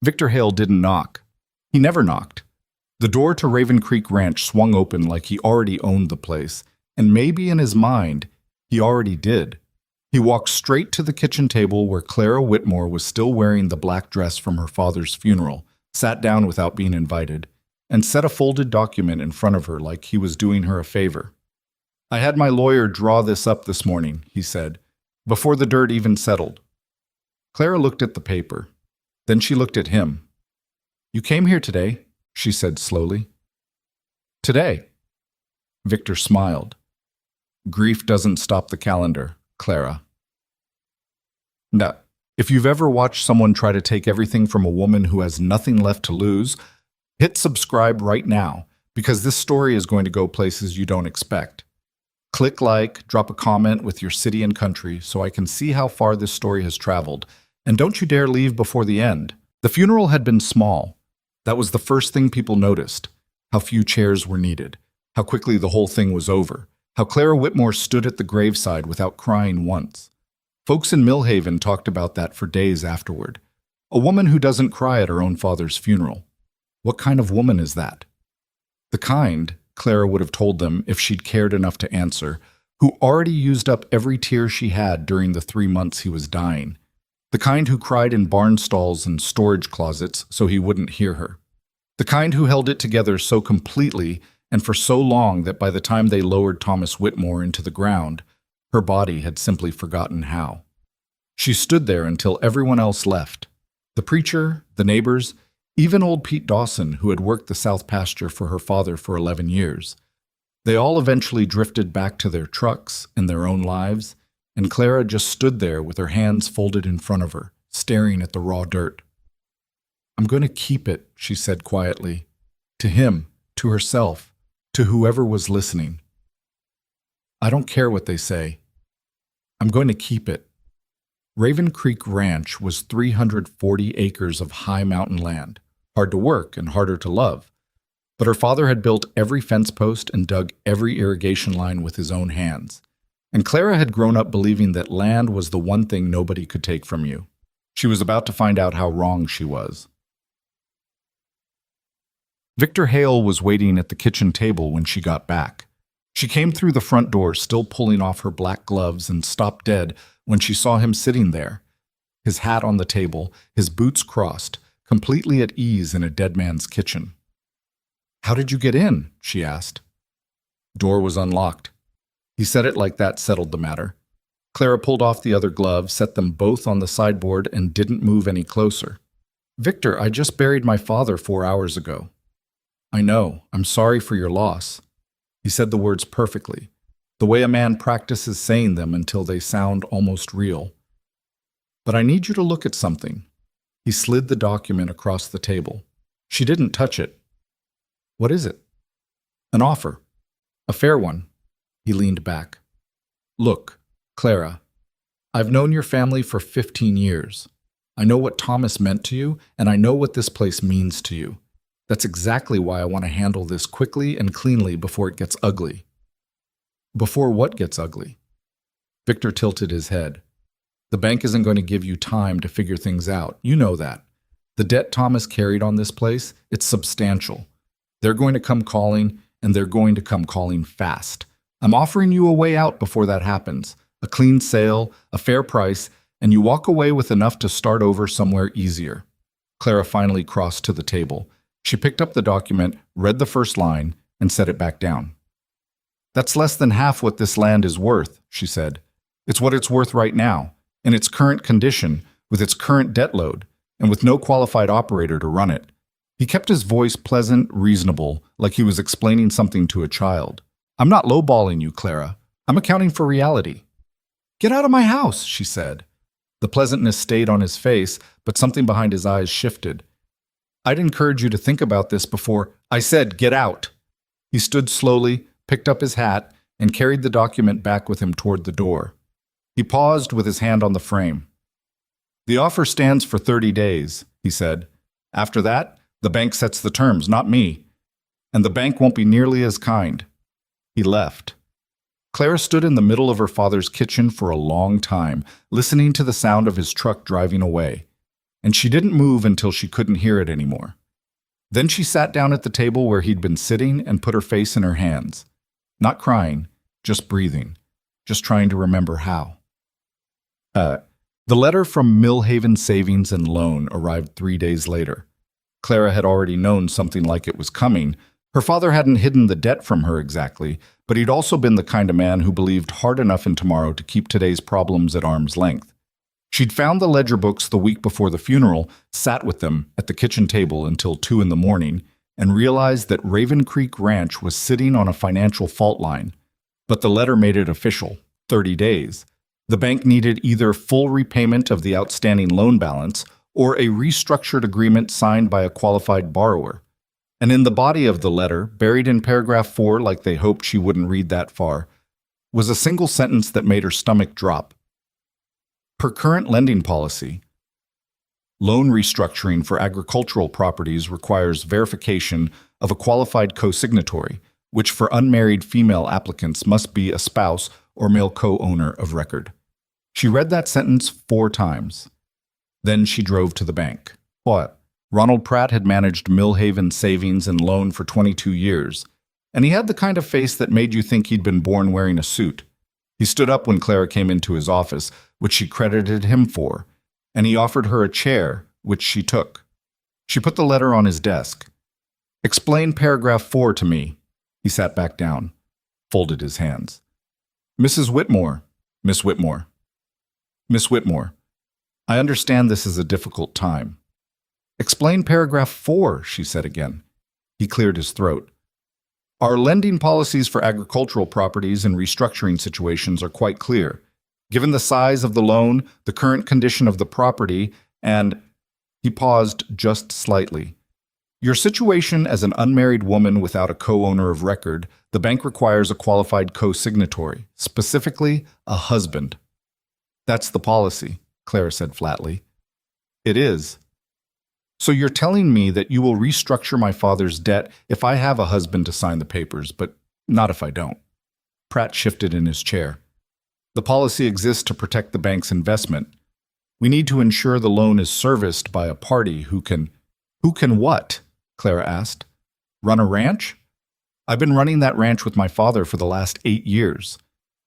Victor Hale didn't knock. He never knocked. The door to Raven Creek Ranch swung open like he already owned the place, and maybe in his mind, he already did. He walked straight to the kitchen table where Clara Whitmore was still wearing the black dress from her father's funeral, sat down without being invited, and set a folded document in front of her like he was doing her a favor. "I had my lawyer draw this up this morning," he said, "before the dirt even settled." Clara looked at the paper. Then she looked at him. "You came here today," she said slowly. "Today." Victor smiled. "Grief doesn't stop the calendar, Clara." Now, if you've ever watched someone try to take everything from a woman who has nothing left to lose, hit subscribe right now, because this story is going to go places you don't expect. Click like, drop a comment with your city and country so I can see how far this story has traveled, and don't you dare leave before the end. The funeral had been small. That was the first thing people noticed. How few chairs were needed. How quickly the whole thing was over. How Clara Whitmore stood at the graveside without crying once. Folks in Millhaven talked about that for days afterward. A woman who doesn't cry at her own father's funeral. What kind of woman is that? The kind, Clara would have told them if she'd cared enough to answer, who already used up every tear she had during the 3 months he was dying. The kind who cried in barn stalls and storage closets so he wouldn't hear her. The kind who held it together so completely and for so long that by the time they lowered Thomas Whitmore into the ground, her body had simply forgotten how. She stood there until everyone else left. The preacher, the neighbors, even old Pete Dawson, who had worked the south pasture for her father for 11 years. They all eventually drifted back to their trucks and their own lives, and Clara just stood there with her hands folded in front of her, staring at the raw dirt. "I'm going to keep it," she said quietly. To him, to herself, to whoever was listening. "I don't care what they say. I'm going to keep it." Raven Creek Ranch was 340 acres of high mountain land, hard to work and harder to love. But her father had built every fence post and dug every irrigation line with his own hands. And Clara had grown up believing that land was the one thing nobody could take from you. She was about to find out how wrong she was. Victor Hale was waiting at the kitchen table when she got back. She came through the front door still pulling off her black gloves and stopped dead when she saw him sitting there, his hat on the table, his boots crossed, completely at ease in a dead man's kitchen. "How did you get in?" she asked. Door was unlocked. He said it like that settled the matter. Clara pulled off the other glove, set them both on the sideboard, and didn't move any closer. "Victor, I just buried my father 4 hours ago." "I know. I'm sorry for your loss." He said the words perfectly, the way a man practices saying them until they sound almost real. "But I need you to look at something." He slid the document across the table. She didn't touch it. "What is it?" "An offer. A fair one." He leaned back. "Look, Clara, I've known your family for 15 years. I know what Thomas meant to you, and I know what this place means to you. That's exactly why I want to handle this quickly and cleanly before it gets ugly." "Before what gets ugly?" Victor tilted his head. "The bank isn't going to give you time to figure things out. You know that. The debt Thomas carried on this place, it's substantial. They're going to come calling, and they're going to come calling fast. I'm offering you a way out before that happens. A clean sale, a fair price, and you walk away with enough to start over somewhere easier." Clara finally crossed to the table. She picked up the document, read the first line, and set it back down. "That's less than half what this land is worth," she said. "It's what it's worth right now, in its current condition, with its current debt load, and with no qualified operator to run it." He kept his voice pleasant, reasonable, like he was explaining something to a child. "I'm not lowballing you, Clara. I'm accounting for reality." "Get out of my house," she said. The pleasantness stayed on his face, but something behind his eyes shifted. "I'd encourage you to think about this before—" "I said, get out." He stood slowly, picked up his hat, and carried the document back with him toward the door. He paused with his hand on the frame. "The offer stands for 30 days, he said. "After that, the bank sets the terms, not me. And the bank won't be nearly as kind." He left. Clara stood in the middle of her father's kitchen for a long time, listening to the sound of his truck driving away. and she didn't move until she couldn't hear it anymore. Then she sat down at the table where he'd been sitting and put her face in her hands. Not crying, just breathing, just trying to remember how. The letter from Millhaven Savings and Loan arrived 3 days later. Clara had already known something like it was coming. Her father hadn't hidden the debt from her exactly, but he'd also been the kind of man who believed hard enough in tomorrow to keep today's problems at arm's length. She'd found the ledger books the week before the funeral, sat with them at the kitchen table until 2 in the morning, and realized that Raven Creek Ranch was sitting on a financial fault line. But the letter made it official, 30 days. The bank needed either full repayment of the outstanding loan balance or a restructured agreement signed by a qualified borrower. And in the body of the letter, buried in paragraph 4 like they hoped she wouldn't read that far, was a single sentence that made her stomach drop. Per current lending policy, loan restructuring for agricultural properties requires verification of a qualified co-signatory, which for unmarried female applicants must be a spouse or male co-owner of record. She read that sentence 4 times. Then she drove to the bank. What? Ronald Pratt had managed Millhaven Savings and Loan for 22 years, and he had the kind of face that made you think he'd been born wearing a suit. He stood up when Clara came into his office, which she credited him for, and he offered her a chair, which she took. She put the letter on his desk. "Explain paragraph 4 to me." He sat back down, folded his hands. "Mrs. Whitmore, Miss Whitmore. Miss Whitmore, I understand this is a difficult time." "Explain paragraph 4, she said again. He cleared his throat. "Our lending policies for agricultural properties and restructuring situations are quite clear. Given the size of the loan, the current condition of the property, and—" He paused just slightly. "Your situation as an unmarried woman without a co-owner of record, the bank requires a qualified co-signatory, specifically a husband." "That's the policy," Clara said flatly. "It is. So you're telling me that you will restructure my father's debt if I have a husband to sign the papers, but not if I don't." Pratt shifted in his chair. "The policy exists to protect the bank's investment. We need to ensure the loan is serviced by a party who can—" "Who can what?" Clara asked. "Run a ranch? I've been running that ranch with my father for the last 8 years.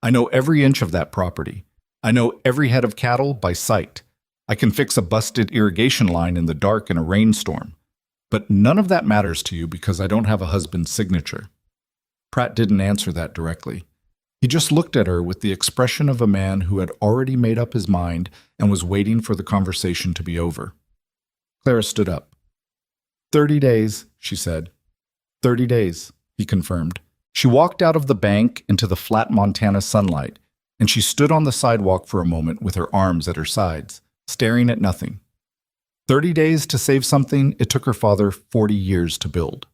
I know every inch of that property. I know every head of cattle by sight. I can fix a busted irrigation line in the dark in a rainstorm. But none of that matters to you because I don't have a husband's signature." Pratt didn't answer that directly. He just looked at her with the expression of a man who had already made up his mind and was waiting for the conversation to be over. Clara stood up. 30 days, she said. 30 days, he confirmed. She walked out of the bank into the flat Montana sunlight, and she stood on the sidewalk for a moment with her arms at her sides, staring at nothing. 30 days to save something it took her father 40 years to build.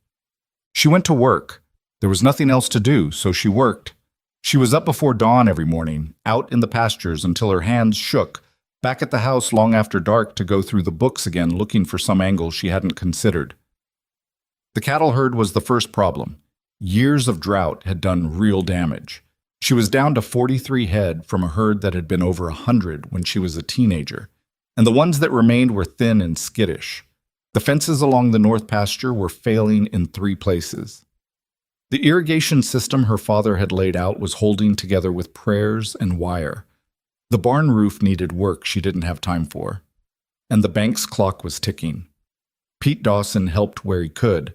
She went to work. There was nothing else to do, so she worked. She was up before dawn every morning, out in the pastures until her hands shook, back at the house long after dark to go through the books again looking for some angle she hadn't considered. The cattle herd was the first problem. Years of drought had done real damage. She was down to 43 head from a herd that had been over 100 when she was a teenager, and the ones that remained were thin and skittish. The fences along the north pasture were failing in 3 places. The irrigation system her father had laid out was holding together with prayers and wire. The barn roof needed work she didn't have time for, and the bank's clock was ticking. Pete Dawson helped where he could,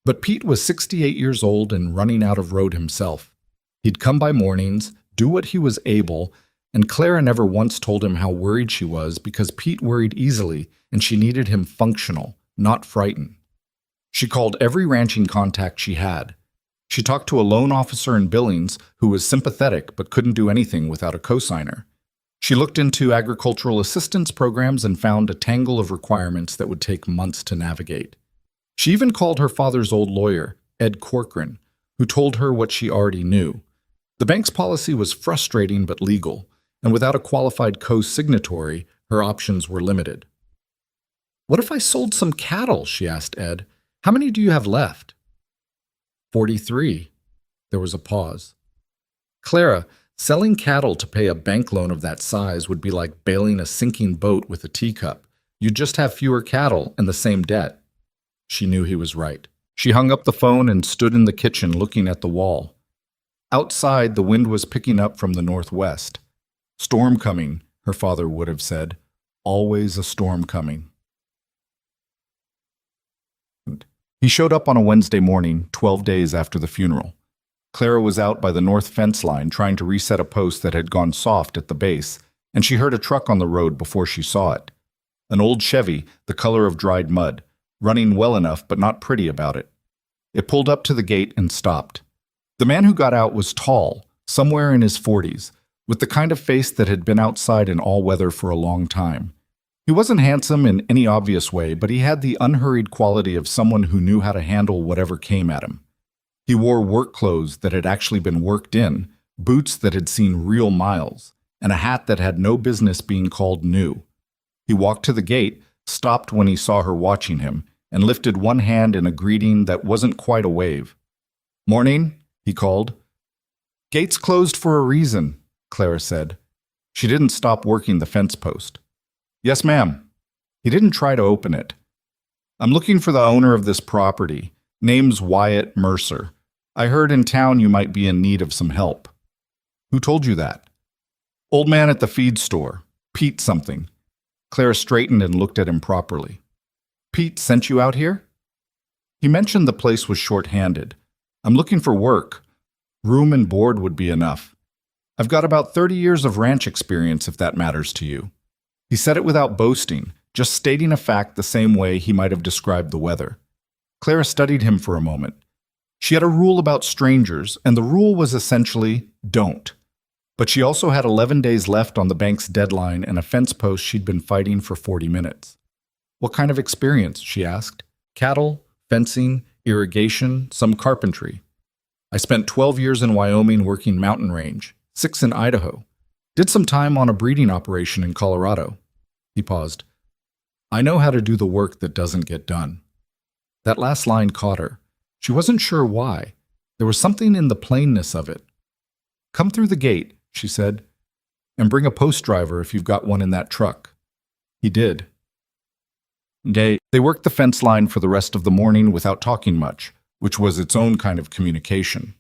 but Pete was 68 years old and running out of road himself. He'd come by mornings, do what he was able, and Clara never once told him how worried she was because Pete worried easily and she needed him functional, not frightened. She called every ranching contact she had. She talked to a loan officer in Billings who was sympathetic but couldn't do anything without a cosigner. She looked into agricultural assistance programs and found a tangle of requirements that would take months to navigate. She even called her father's old lawyer, Ed Corcoran, who told her what she already knew. The bank's policy was frustrating but legal, and without a qualified co-signatory, her options were limited. "What if I sold some cattle?" she asked Ed. "How many do you have left?" 43. There was a pause. "Clara, selling cattle to pay a bank loan of that size would be like bailing a sinking boat with a teacup. You'd just have fewer cattle and the same debt. She knew he was right. She hung up the phone and stood in the kitchen looking at the wall. Outside, the wind was picking up from the northwest. Storm coming, her father would have said. Always a storm coming. He showed up on a Wednesday morning, 12 days after the funeral. Clara was out by the north fence line trying to reset a post that had gone soft at the base, and she heard a truck on the road before she saw it. An old Chevy, the color of dried mud, running well enough but not pretty about it. It pulled up to the gate and stopped. The man who got out was tall, somewhere in his 40s, with the kind of face that had been outside in all weather for a long time. He wasn't handsome in any obvious way, but he had the unhurried quality of someone who knew how to handle whatever came at him. He wore work clothes that had actually been worked in, boots that had seen real miles, and a hat that had no business being called new. He walked to the gate, stopped when he saw her watching him, and lifted one hand in a greeting that wasn't quite a wave. "Morning," he called. "Gate's closed for a reason," Clara said. She didn't stop working the fence post. "Yes, ma'am." He didn't try to open it. "I'm looking for the owner of this property. Name's Wyatt Mercer. I heard in town you might be in need of some help." "Who told you that?" "Old man at the feed store. Pete something." Clara straightened and looked at him properly. "Pete sent you out here?" He mentioned the place was short-handed. "I'm looking for work. Room and board would be enough. I've got about 30 years of ranch experience if that matters to you." He said it without boasting, just stating a fact the same way he might have described the weather. Clara studied him for a moment. She had a rule about strangers, and the rule was essentially, don't. But she also had 11 days left on the bank's deadline and a fence post she'd been fighting for 40 minutes. "What kind of experience?" she asked. "Cattle, fencing, irrigation, some carpentry. I spent 12 years in Wyoming working mountain range, 6 in Idaho. Did some time on a breeding operation in Colorado." He paused. "I know how to do the work that doesn't get done." That last line caught her. She wasn't sure why. There was something in the plainness of it. "Come through the gate," she said, "and bring a post driver if you've got one in that truck." He did. They worked the fence line for the rest of the morning without talking much, which was its own kind of communication.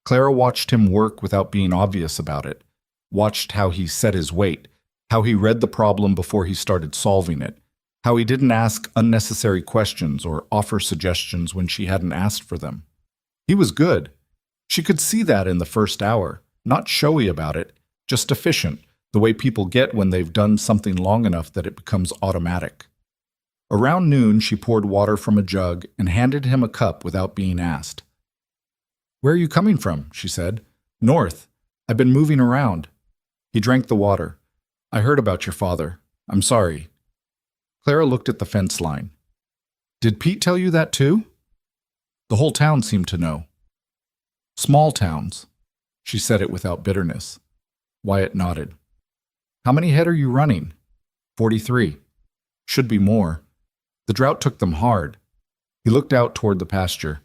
Clara watched him work without being obvious about it, watched how he set his weight, how he read the problem before he started solving it, how he didn't ask unnecessary questions or offer suggestions when she hadn't asked for them. He was good. She could see that in the first hour, not showy about it, just efficient, the way people get when they've done something long enough that it becomes automatic. Around noon, she poured water from a jug and handed him a cup without being asked. "Where are you coming from?" she said. "North. I've been moving around." He drank the water. "I heard about your father. I'm sorry." Clara looked at the fence line. "Did Pete tell you that too?" The whole town seemed to know. "Small towns." She said it without bitterness. Wyatt nodded. "How many head are you running?" 43. "Should be more. The drought took them hard." He looked out toward the pasture.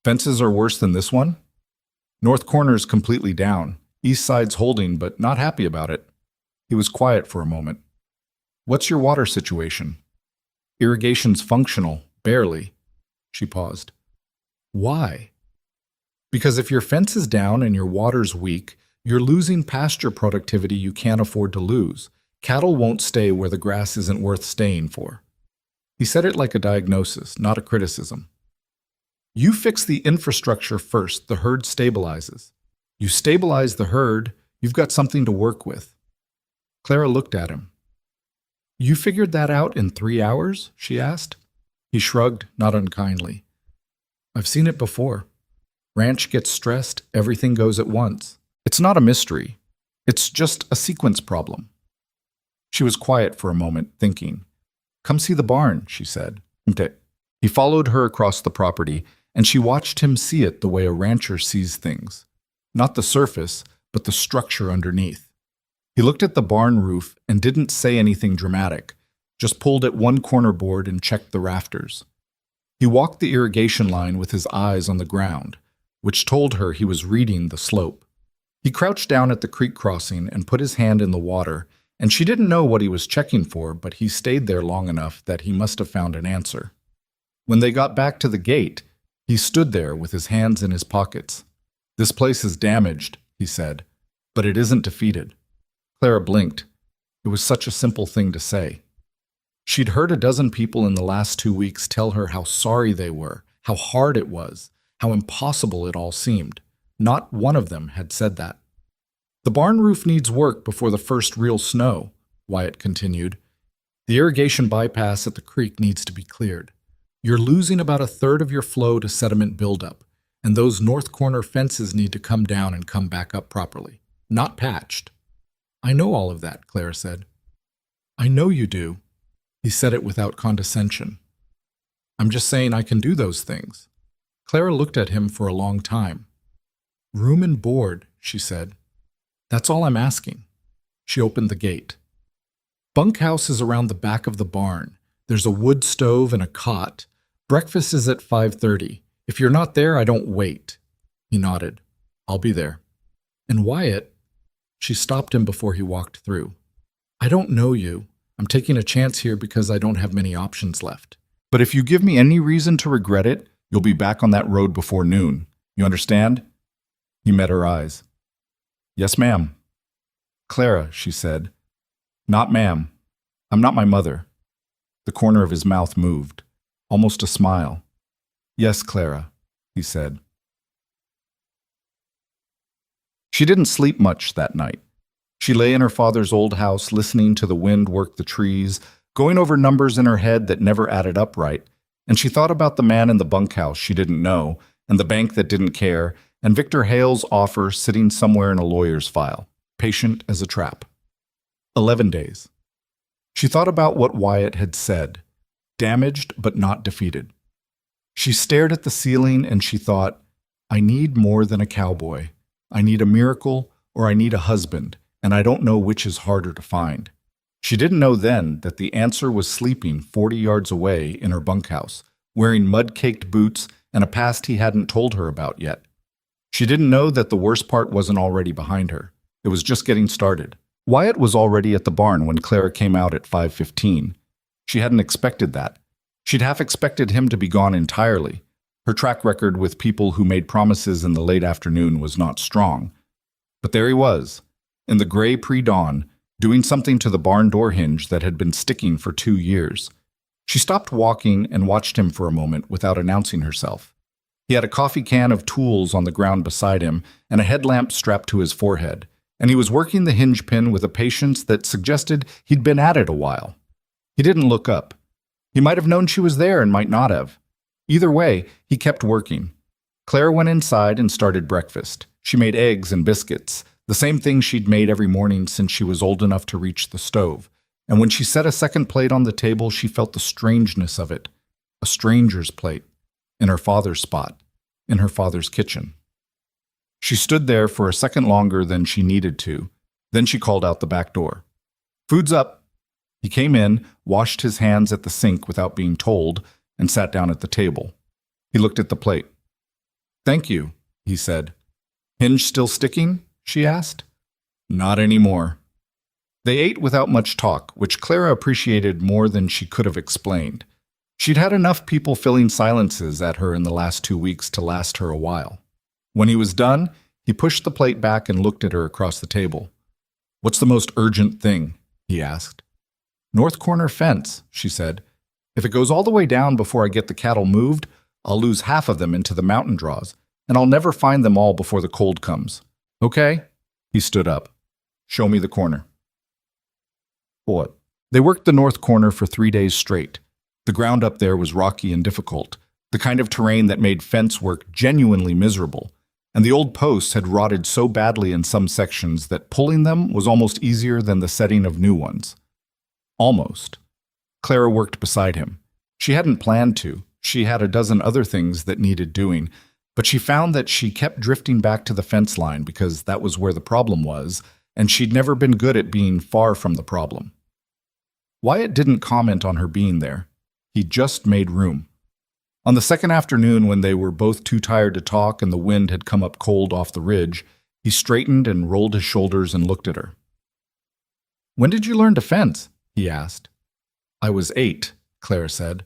"Fences are worse than this one?" "North corner's completely down. East side's holding, but not happy about it." He was quiet for a moment. "What's your water situation?" "Irrigation's functional, barely." She paused. "Why?" "Because if your fence is down and your water's weak, you're losing pasture productivity you can't afford to lose. Cattle won't stay where the grass isn't worth staying for." He said it like a diagnosis, not a criticism. "You fix the infrastructure first, the herd stabilizes. You stabilize the herd, you've got something to work with." Clara looked at him. "You figured that out in 3 hours?" she asked. He shrugged, not unkindly. "I've seen it before. Ranch gets stressed, everything goes at once. It's not a mystery. It's just a sequence problem." She was quiet for a moment, thinking. "Come see the barn," she said. He followed her across the property, and she watched him see it the way a rancher sees things. Not the surface, but the structure underneath. He looked at the barn roof and didn't say anything dramatic, just pulled at one corner board and checked the rafters. He walked the irrigation line with his eyes on the ground, which told her he was reading the slope. He crouched down at the creek crossing and put his hand in the water, and she didn't know what he was checking for, but he stayed there long enough that he must have found an answer. When they got back to the gate, he stood there with his hands in his pockets. "This place is damaged," he said, "but it isn't defeated." Clara blinked. It was such a simple thing to say. She'd heard a dozen people in the last 2 weeks tell her how sorry they were, how hard it was, how impossible it all seemed. Not one of them had said that. "The barn roof needs work before the first real snow," Wyatt continued. "The irrigation bypass at the creek needs to be cleared. You're losing about a third of your flow to sediment buildup, and those north corner fences need to come down and come back up properly, not patched." "I know all of that," Clara said. "I know you do." He said it without condescension. "I'm just saying I can do those things." Clara looked at him for a long time. "Room and board," she said. "That's all I'm asking." She opened the gate. "Bunkhouse is around the back of the barn. There's a wood stove and a cot. Breakfast is at 5:30. If you're not there, I don't wait." He nodded. "I'll be there." "And Wyatt," she stopped him before he walked through. "I don't know you. I'm taking a chance here because I don't have many options left. But if you give me any reason to regret it, you'll be back on that road before noon. You understand?" He met her eyes. "Yes, ma'am." "Clara," she said. "Not ma'am. I'm not my mother." The corner of his mouth moved, almost a smile. "Yes, Clara," he said. She didn't sleep much that night. She lay in her father's old house, listening to the wind work the trees, going over numbers in her head that never added up right, and she thought about the man in the bunkhouse she didn't know, and the bank that didn't care, and Victor Hale's offer sitting somewhere in a lawyer's file, patient as a trap. 11 days. She thought about what Wyatt had said, damaged but not defeated. She stared at the ceiling and she thought, I need more than a cowboy. I need a miracle or I need a husband, and I don't know which is harder to find. She didn't know then that the answer was sleeping 40 yards away in her bunkhouse, wearing mud-caked boots and a past he hadn't told her about yet. She didn't know that the worst part wasn't already behind her. It was just getting started. Wyatt was already at the barn when Clara came out at 5:15. She hadn't expected that. She'd half expected him to be gone entirely. Her track record with people who made promises in the late afternoon was not strong. But there he was, in the gray pre-dawn, doing something to the barn door hinge that had been sticking for 2 years. She stopped walking and watched him for a moment without announcing herself. He had a coffee can of tools on the ground beside him and a headlamp strapped to his forehead, and he was working the hinge pin with a patience that suggested he'd been at it a while. He didn't look up. He might have known she was there and might not have. Either way, he kept working. Clara went inside and started breakfast. She made eggs and biscuits, the same thing she'd made every morning since she was old enough to reach the stove. And when she set a second plate on the table, she felt the strangeness of it. A stranger's plate, in her father's spot, in her father's kitchen. She stood there for a second longer than she needed to. Then she called out the back door. "Food's up." He came in, washed his hands at the sink without being told, and sat down at the table. He looked at the plate. "Thank you," he said. "Hinge still sticking?" she asked. "Not anymore." They ate without much talk, which Clara appreciated more than she could have explained. She'd had enough people filling silences at her in the last 2 weeks to last her a while. When he was done, he pushed the plate back and looked at her across the table. "What's the most urgent thing?" he asked. "North corner fence," she said. "If it goes all the way down before I get the cattle moved, I'll lose half of them into the mountain draws, and I'll never find them all before the cold comes. Okay?" He stood up. "Show me the corner." What? They worked the north corner for 3 days straight. The ground up there was rocky and difficult, the kind of terrain that made fence work genuinely miserable, and the old posts had rotted so badly in some sections that pulling them was almost easier than the setting of new ones. Almost. Clara worked beside him. She hadn't planned to. She had a dozen other things that needed doing, but she found that she kept drifting back to the fence line because that was where the problem was, and she'd never been good at being far from the problem. Wyatt didn't comment on her being there. He just made room. On the second afternoon, when they were both too tired to talk and the wind had come up cold off the ridge, he straightened and rolled his shoulders and looked at her. When did you learn to fence? He asked. I was 8, Clara said.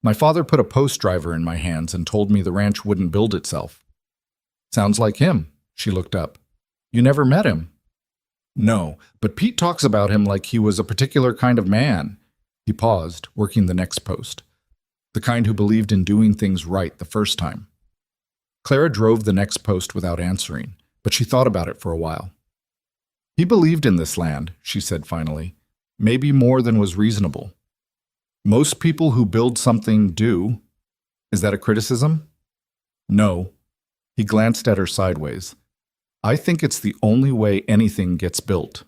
My father put a post driver in my hands and told me the ranch wouldn't build itself. Sounds like him. She looked up. You never met him? No, but Pete talks about him like he was a particular kind of man. He paused, working the next post. The kind who believed in doing things right the first time. Clara drove the next post without answering, but she thought about it for a while. He believed in this land, she said finally, maybe more than was reasonable. Most people who build something do. Is that a criticism? No. He glanced at her sideways. I think it's the only way anything gets built.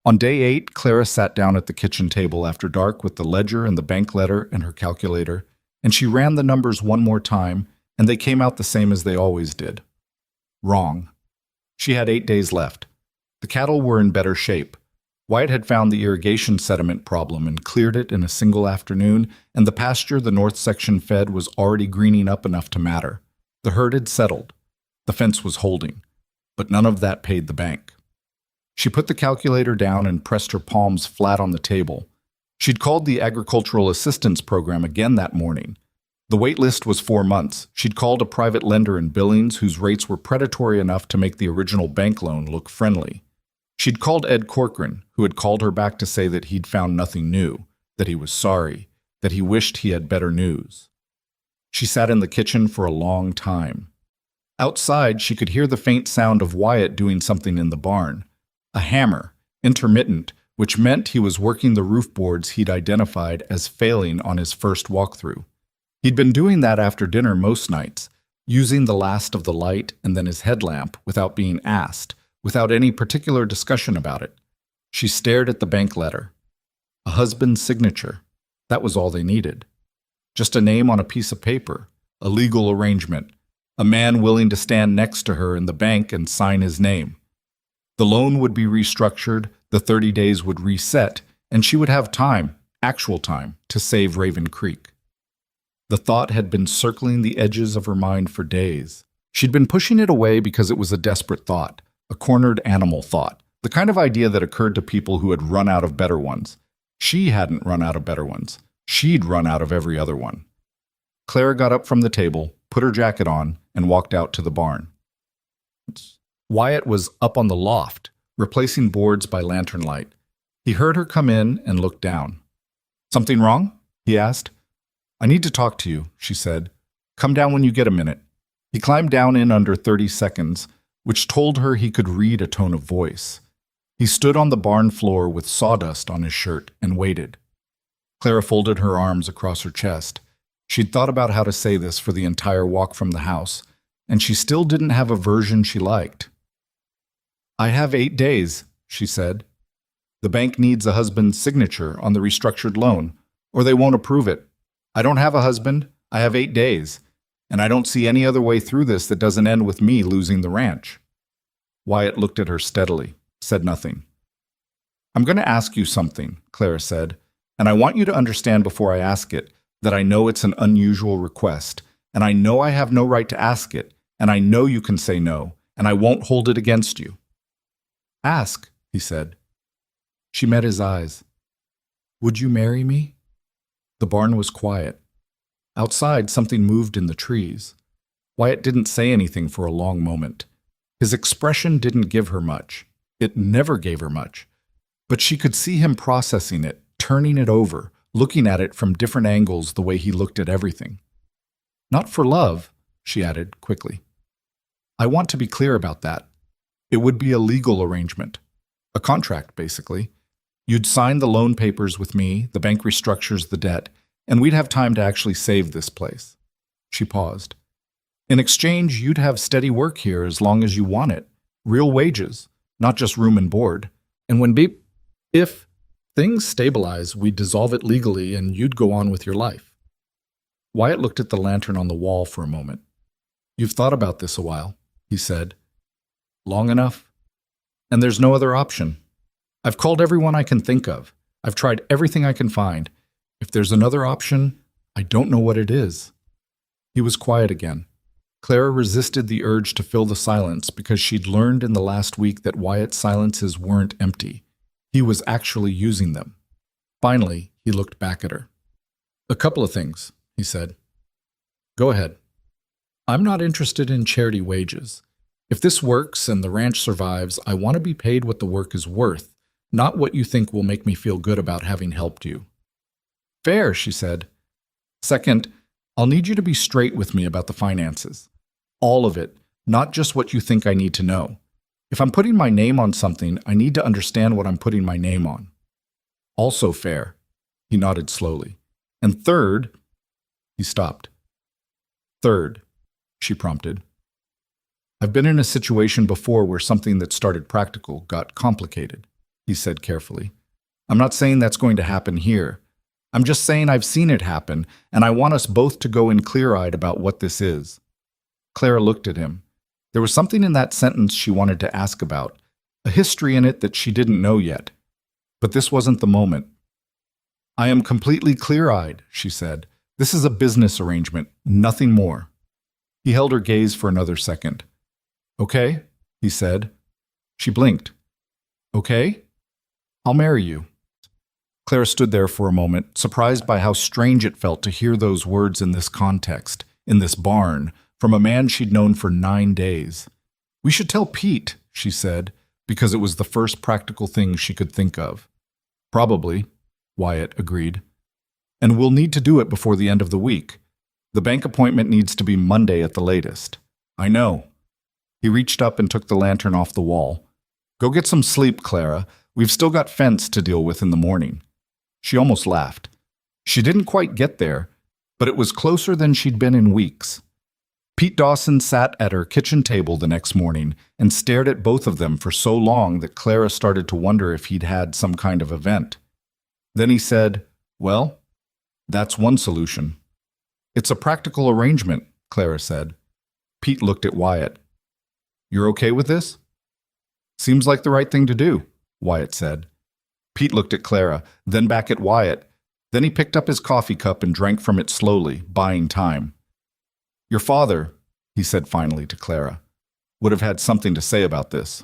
On day 8, Clara sat down at the kitchen table after dark with the ledger and the bank letter and her calculator, and she ran the numbers one more time, and they came out the same as they always did. Wrong. She had 8 days left. The cattle were in better shape. Wyatt had found the irrigation sediment problem and cleared it in a single afternoon, and the pasture the north section fed was already greening up enough to matter. The herd had settled. The fence was holding. But none of that paid the bank. She put the calculator down and pressed her palms flat on the table. She'd called the Agricultural Assistance Program again that morning. The wait list was 4 months. She'd called a private lender in Billings whose rates were predatory enough to make the original bank loan look friendly. She'd called Ed Corcoran, who had called her back to say that he'd found nothing new, that he was sorry, that he wished he had better news. She sat in the kitchen for a long time. Outside, she could hear the faint sound of Wyatt doing something in the barn. A hammer, intermittent, which meant he was working the roof boards he'd identified as failing on his first walkthrough. He'd been doing that after dinner most nights, using the last of the light and then his headlamp without being asked, without any particular discussion about it. She stared at the bank letter. A husband's signature. That was all they needed. Just a name on a piece of paper, a legal arrangement, a man willing to stand next to her in the bank and sign his name. The loan would be restructured, the 30 days would reset, and she would have time, actual time, to save Raven Creek. The thought had been circling the edges of her mind for days. She'd been pushing it away because it was a desperate thought, a cornered animal thought, the kind of idea that occurred to people who had run out of better ones. She hadn't run out of better ones. She'd run out of every other one. Clara got up from the table, put her jacket on, and walked out to the barn. Wyatt was up on the loft, replacing boards by lantern light. He heard her come in and looked down. Something wrong? He asked. I need to talk to you, she said. Come down when you get a minute. He climbed down in under 30 seconds, which told her he could read a tone of voice. He stood on the barn floor with sawdust on his shirt and waited. Clara folded her arms across her chest. She'd thought about how to say this for the entire walk from the house, and she still didn't have a version she liked. I have 8 days, she said. The bank needs a husband's signature on the restructured loan, or they won't approve it. I don't have a husband. I have 8 days. And I don't see any other way through this that doesn't end with me losing the ranch. Wyatt looked at her steadily, said nothing. I'm going to ask you something, Clara said, and I want you to understand before I ask it that I know it's an unusual request, and I know I have no right to ask it, and I know you can say no, and I won't hold it against you. Ask, he said. She met his eyes. Would you marry me? The barn was quiet. Outside, something moved in the trees. Wyatt didn't say anything for a long moment. His expression didn't give her much. It never gave her much. But she could see him processing it, turning it over, looking at it from different angles the way he looked at everything. Not for love, she added quickly. I want to be clear about that. It would be a legal arrangement. A contract, basically. You'd sign the loan papers with me, the bank restructures the debt, and we'd have time to actually save this place. She paused. In exchange, you'd have steady work here as long as you want it. Real wages, not just room and board. And if things stabilize, we'd dissolve it legally and you'd go on with your life. Wyatt looked at the lantern on the wall for a moment. You've thought about this a while, he said. Long enough? And there's no other option. I've called everyone I can think of. I've tried everything I can find. If there's another option, I don't know what it is. He was quiet again. Clara resisted the urge to fill the silence because she'd learned in the last week that Wyatt's silences weren't empty. He was actually using them. Finally, he looked back at her. "A couple of things," he said. "Go ahead." "I'm not interested in charity wages. If this works and the ranch survives, I want to be paid what the work is worth, not what you think will make me feel good about having helped you." "Fair," she said. "Second, I'll need you to be straight with me about the finances. All of it, not just what you think I need to know. If I'm putting my name on something, I need to understand what I'm putting my name on." "Also fair." He nodded slowly. "And third," he stopped. "Third," she prompted. "I've been in a situation before where something that started practical got complicated," he said carefully. "I'm not saying that's going to happen here. I'm just saying I've seen it happen, and I want us both to go in clear-eyed about what this is." Clara looked at him. There was something in that sentence she wanted to ask about, a history in it that she didn't know yet. But this wasn't the moment. "I am completely clear-eyed," she said. "This is a business arrangement, nothing more." He held her gaze for another second. "Okay," he said. She blinked. "Okay? I'll marry you." Clara stood there for a moment, surprised by how strange it felt to hear those words in this context, in this barn, from a man she'd known for 9 days. "We should tell Pete," she said, because it was the first practical thing she could think of. "Probably," Wyatt agreed. "And we'll need to do it before the end of the week. The bank appointment needs to be Monday at the latest." "I know." He reached up and took the lantern off the wall. "Go get some sleep, Clara. We've still got fence to deal with in the morning." She almost laughed. She didn't quite get there, but it was closer than she'd been in weeks. Pete Dawson sat at her kitchen table the next morning and stared at both of them for so long that Clara started to wonder if he'd had some kind of event. Then he said, "Well, that's one solution." "It's a practical arrangement," Clara said. Pete looked at Wyatt. "You're okay with this?" "Seems like the right thing to do," Wyatt said. Pete looked at Clara, then back at Wyatt. Then he picked up his coffee cup and drank from it slowly, buying time. "Your father," he said finally to Clara, "would have had something to say about this."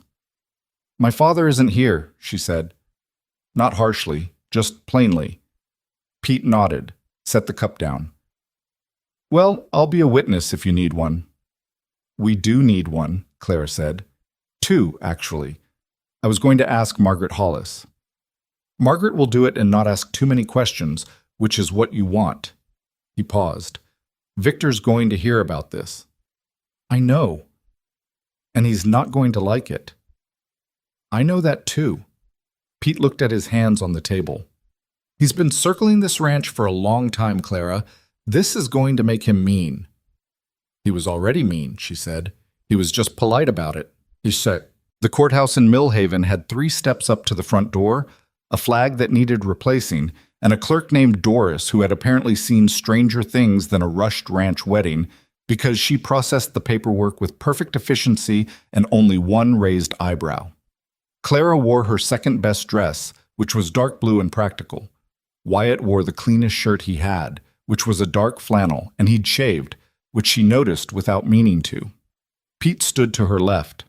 "My father isn't here," she said. Not harshly, just plainly. Pete nodded, set the cup down. "Well, I'll be a witness if you need one." "We do need one," Clara said. "Two, actually. I was going to ask Margaret Hollis." "Margaret will do it and not ask too many questions, which is what you want." He paused. "Victor's going to hear about this." "I know. And he's not going to like it." "I know that too." Pete looked at his hands on the table. "He's been circling this ranch for a long time, Clara. This is going to make him mean." "He was already mean," she said. "He was just polite about it." He said. The courthouse in Millhaven had 3 steps up to the front door, a flag that needed replacing, and a clerk named Doris who had apparently seen stranger things than a rushed ranch wedding because she processed the paperwork with perfect efficiency and only one raised eyebrow. Clara wore her second-best dress, which was dark blue and practical. Wyatt wore the cleanest shirt he had, which was a dark flannel, and he'd shaved, which she noticed without meaning to. Pete stood to her left.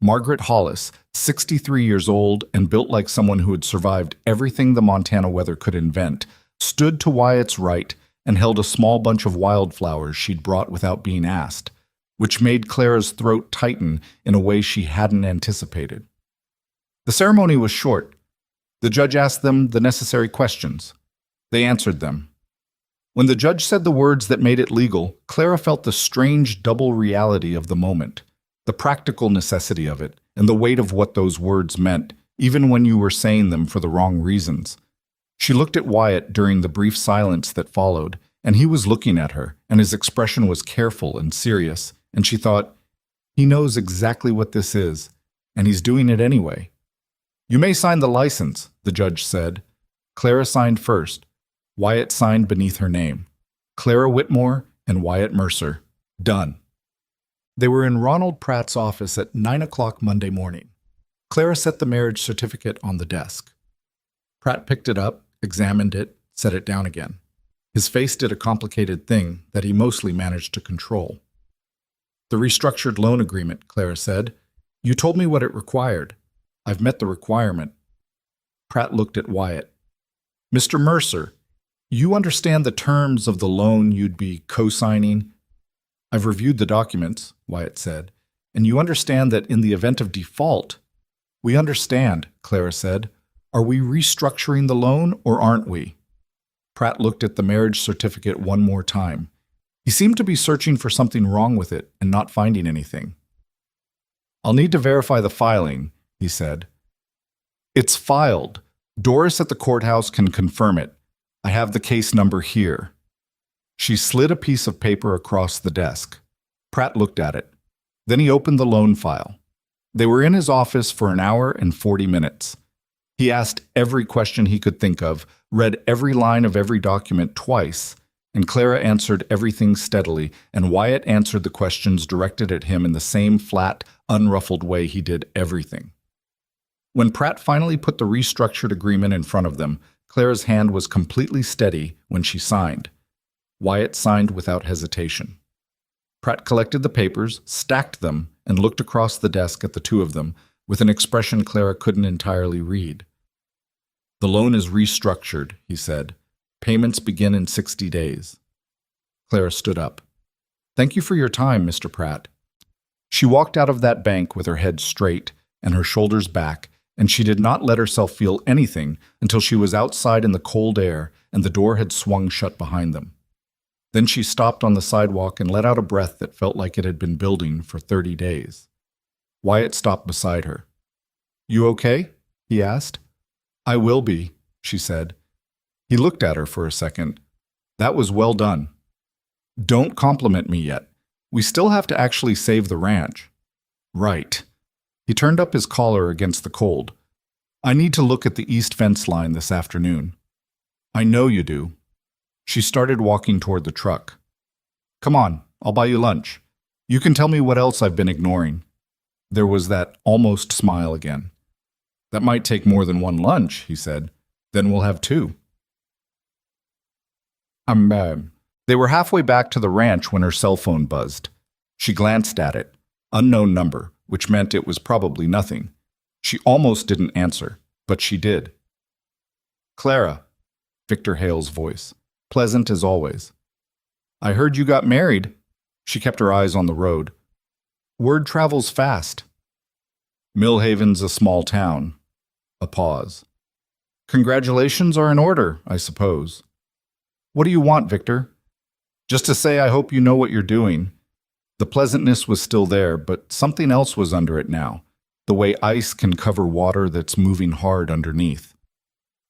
Margaret Hollis, 63 years old and built like someone who had survived everything the Montana weather could invent, stood to Wyatt's right and held a small bunch of wildflowers she'd brought without being asked, which made Clara's throat tighten in a way she hadn't anticipated. The ceremony was short. The judge asked them the necessary questions. They answered them. When the judge said the words that made it legal, Clara felt the strange double reality of the moment. The practical necessity of it, and the weight of what those words meant, even when you were saying them for the wrong reasons. She looked at Wyatt during the brief silence that followed, and he was looking at her, and his expression was careful and serious, and she thought, he knows exactly what this is, and he's doing it anyway. "You may sign the license," the judge said. Clara signed first. Wyatt signed beneath her name. Clara Whitmore and Wyatt Mercer. Done. They were in Ronald Pratt's office at 9 o'clock Monday morning. Clara set the marriage certificate on the desk. Pratt picked it up, examined it, set it down again. His face did a complicated thing that he mostly managed to control. The restructured loan agreement, Clara said. You told me what it required. I've met the requirement. Pratt looked at Wyatt. Mr. Mercer, you understand the terms of the loan you'd be co-signing? I've reviewed the documents, Wyatt said, and you understand that in the event of default. We understand, Clara said. Are we restructuring the loan or aren't we? Pratt looked at the marriage certificate one more time. He seemed to be searching for something wrong with it and not finding anything. I'll need to verify the filing, he said. It's filed. Doris at the courthouse can confirm it. I have the case number here. She slid a piece of paper across the desk. Pratt looked at it. Then he opened the loan file. They were in his office for an hour and 40 minutes. He asked every question he could think of, read every line of every document twice, and Clara answered everything steadily, and Wyatt answered the questions directed at him in the same flat, unruffled way he did everything. When Pratt finally put the restructured agreement in front of them, Clara's hand was completely steady when she signed. Wyatt signed without hesitation. Pratt collected the papers, stacked them, and looked across the desk at the two of them with an expression Clara couldn't entirely read. The loan is restructured, he said. Payments begin in 60 days. Clara stood up. Thank you for your time, Mr. Pratt. She walked out of that bank with her head straight and her shoulders back, and she did not let herself feel anything until she was outside in the cold air and the door had swung shut behind them. Then she stopped on the sidewalk and let out a breath that felt like it had been building for 30 days. Wyatt stopped beside her. You okay? He asked. I will be, she said. He looked at her for a second. That was well done. Don't compliment me yet. We still have to actually save the ranch. Right. He turned up his collar against the cold. I need to look at the east fence line this afternoon. I know you do. She started walking toward the truck. Come on, I'll buy you lunch. You can tell me what else I've been ignoring. There was that almost smile again. That might take more than one lunch, he said. Then we'll have two. They were halfway back to the ranch when her cell phone buzzed. She glanced at it. Unknown number, which meant it was probably nothing. She almost didn't answer, but she did. Clara, Victor Hale's voice, pleasant as always. I heard you got married. She kept her eyes on the road. Word travels fast. Millhaven's a small town. A pause. Congratulations are in order, I suppose. What do you want, Victor? Just to say I hope you know what you're doing. The pleasantness was still there, but something else was under it now, the way ice can cover water that's moving hard underneath.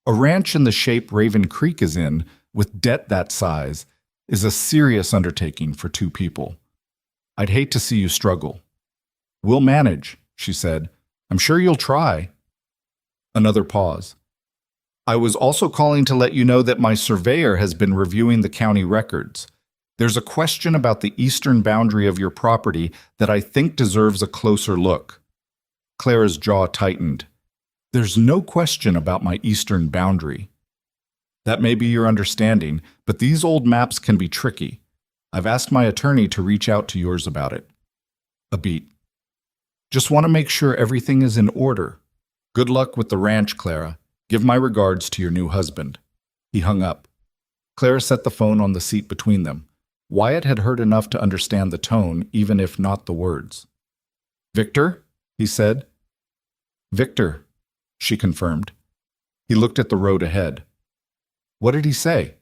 A ranch in the shape Raven Creek is in, with debt that size, is a serious undertaking for two people. I'd hate to see you struggle. We'll manage, she said. I'm sure you'll try. Another pause. I was also calling to let you know that my surveyor has been reviewing the county records. There's a question about the eastern boundary of your property that I think deserves a closer look. Clara's jaw tightened. There's no question about my eastern boundary. That may be your understanding, but these old maps can be tricky. I've asked my attorney to reach out to yours about it. A beat. Just want to make sure everything is in order. Good luck with the ranch, Clara. Give my regards to your new husband. He hung up. Clara set the phone on the seat between them. Wyatt had heard enough to understand the tone, even if not the words. Victor? He said. Victor, she confirmed. He looked at the road ahead. What did he say?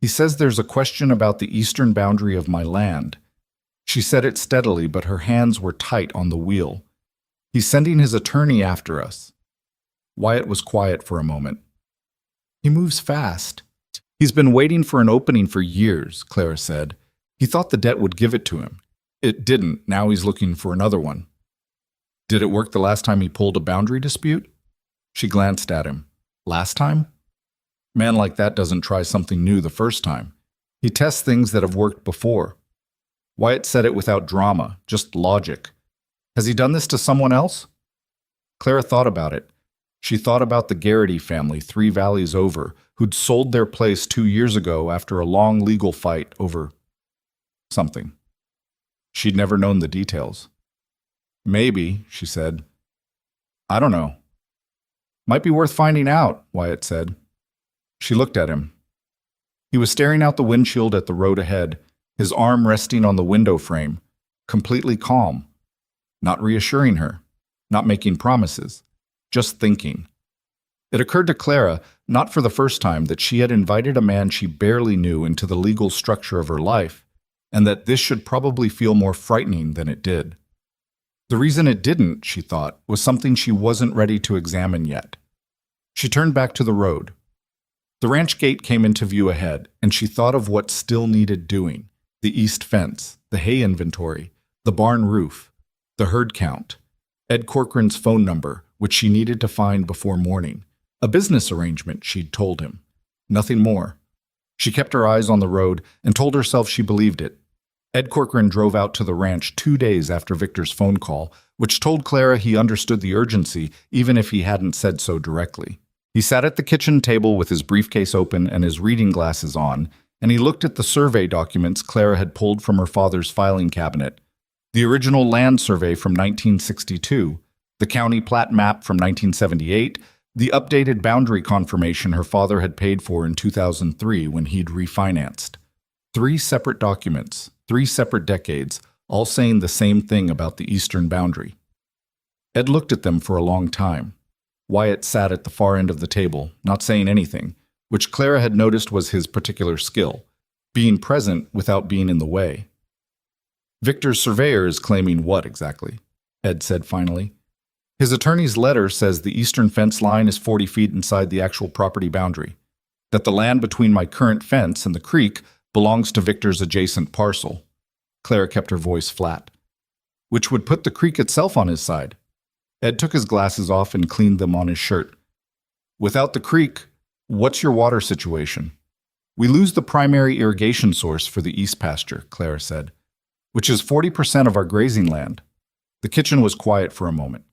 He says there's a question about the eastern boundary of my land. She said it steadily, but her hands were tight on the wheel. He's sending his attorney after us. Wyatt was quiet for a moment. He moves fast. He's been waiting for an opening for years, Clara said. He thought the debt would give it to him. It didn't. Now he's looking for another one. Did it work the last time he pulled a boundary dispute? She glanced at him. Last time? Man like that doesn't try something new the first time. He tests things that have worked before. Wyatt said it without drama, just logic. Has he done this to someone else? Clara thought about it. She thought about the Garrity family 3 valleys over, who'd sold their place 2 years ago after a long legal fight over something. She'd never known the details. Maybe, she said. I don't know. Might be worth finding out, Wyatt said. She looked at him. He was staring out the windshield at the road ahead, his arm resting on the window frame, completely calm, not reassuring her, not making promises, just thinking. It occurred to Clara, not for the first time, that she had invited a man she barely knew into the legal structure of her life, and that this should probably feel more frightening than it did. The reason it didn't, she thought, was something she wasn't ready to examine yet. She turned back to the road. The ranch gate came into view ahead, and she thought of what still needed doing: the east fence, the hay inventory, the barn roof, the herd count, Ed Corcoran's phone number, which she needed to find before morning, a business arrangement she'd told him. Nothing more. She kept her eyes on the road and told herself she believed it. Ed Corcoran drove out to the ranch 2 days after Victor's phone call, which told Clara he understood the urgency, even if he hadn't said so directly. He sat at the kitchen table with his briefcase open and his reading glasses on, and he looked at the survey documents Clara had pulled from her father's filing cabinet. The original land survey from 1962, the county plat map from 1978, the updated boundary confirmation her father had paid for in 2003 when he'd refinanced. 3 separate documents, 3 separate decades, all saying the same thing about the eastern boundary. Ed looked at them for a long time. Wyatt sat at the far end of the table, not saying anything, which Clara had noticed was his particular skill, being present without being in the way. Victor's surveyor is claiming what exactly? Ed said finally. His attorney's letter says the eastern fence line is 40 feet inside the actual property boundary, that the land between my current fence and the creek belongs to Victor's adjacent parcel. Clara kept her voice flat. Which would put the creek itself on his side. Ed took his glasses off and cleaned them on his shirt. Without the creek, what's your water situation? We lose the primary irrigation source for the east pasture, Clara said, which is 40% of our grazing land. The kitchen was quiet for a moment.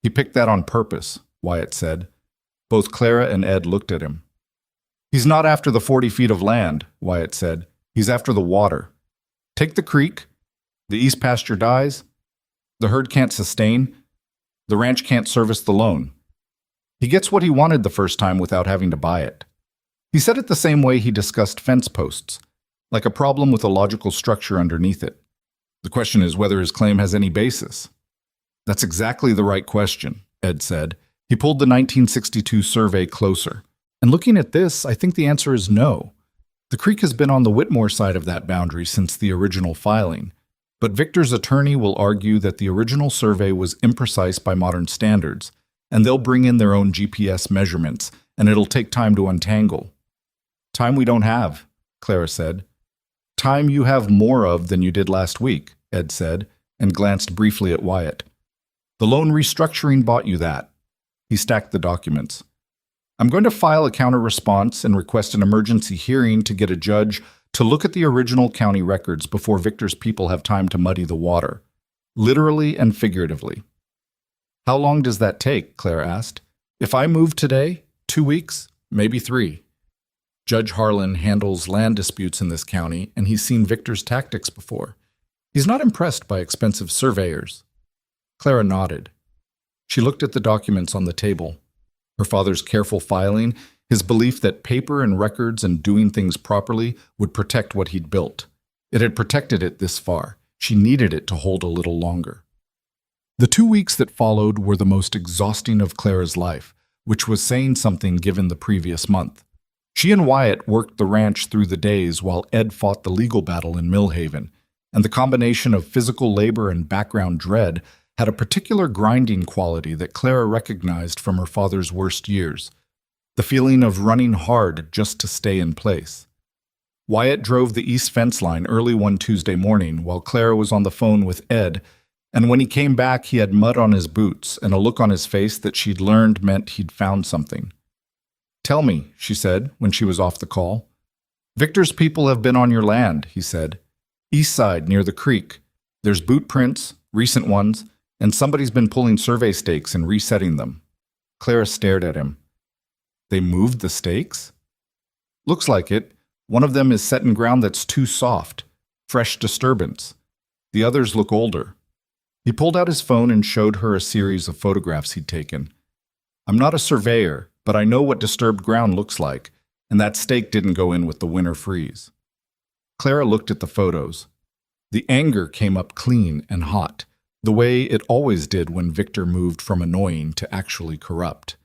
He picked that on purpose, Wyatt said. Both Clara and Ed looked at him. He's not after the 40 feet of land, Wyatt said. He's after the water. Take the creek. The east pasture dies. The herd can't sustain. The ranch can't service the loan. He gets what he wanted the first time without having to buy it. He said it the same way he discussed fence posts, like a problem with a logical structure underneath it. The question is whether his claim has any basis. That's exactly the right question, Ed said. He pulled the 1962 survey closer. And looking at this, I think the answer is no. The creek has been on the Whitmore side of that boundary since the original filing, but Victor's attorney will argue that the original survey was imprecise by modern standards, and they'll bring in their own GPS measurements, and it'll take time to untangle. Time we don't have, Clara said. Time you have more of than you did last week, Ed said, and glanced briefly at Wyatt. The loan restructuring bought you that. He stacked the documents. I'm going to file a counter-response and request an emergency hearing to get a judge to look at the original county records before Victor's people have time to muddy the water, literally and figuratively. How long does that take? Clara asked. If I move today, 2 weeks, maybe 3. Judge Harlan handles land disputes in this county, and he's seen Victor's tactics before. He's not impressed by expensive surveyors. Clara nodded. She looked at the documents on the table. Her father's careful filing, his belief that paper and records and doing things properly would protect what he'd built. It had protected it this far. She needed it to hold a little longer. The 2 weeks that followed were the most exhausting of Clara's life, which was saying something given the previous month. She and Wyatt worked the ranch through the days while Ed fought the legal battle in Millhaven, and the combination of physical labor and background dread had a particular grinding quality that Clara recognized from her father's worst years, the feeling of running hard just to stay in place. Wyatt drove the east fence line early one Tuesday morning while Clara was on the phone with Ed, and when he came back he had mud on his boots and a look on his face that she'd learned meant he'd found something. Tell me, she said when she was off the call. Victor's people have been on your land, he said. East side, near the creek. There's boot prints, recent ones, and somebody's been pulling survey stakes and resetting them. Clara stared at him. They moved the stakes? Looks like it. One of them is set in ground that's too soft. Fresh disturbance. The others look older. He pulled out his phone and showed her a series of photographs he'd taken. I'm not a surveyor, but I know what disturbed ground looks like, and that stake didn't go in with the winter freeze. Clara looked at the photos. The anger came up clean and hot, the way it always did when Victor moved from annoying to actually corrupt.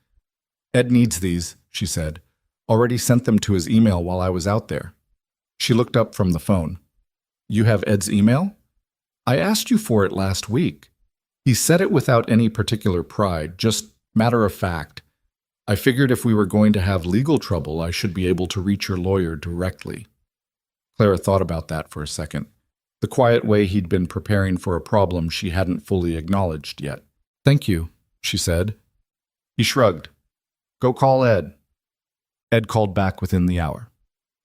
Ed needs these, she said. Already sent them to his email while I was out there. She looked up from the phone. You have Ed's email? I asked you for it last week. He said it without any particular pride, just matter of fact. I figured if we were going to have legal trouble, I should be able to reach your lawyer directly. Clara thought about that for a second. The quiet way he'd been preparing for a problem she hadn't fully acknowledged yet. Thank you, she said. He shrugged. Go call Ed. Ed called back within the hour.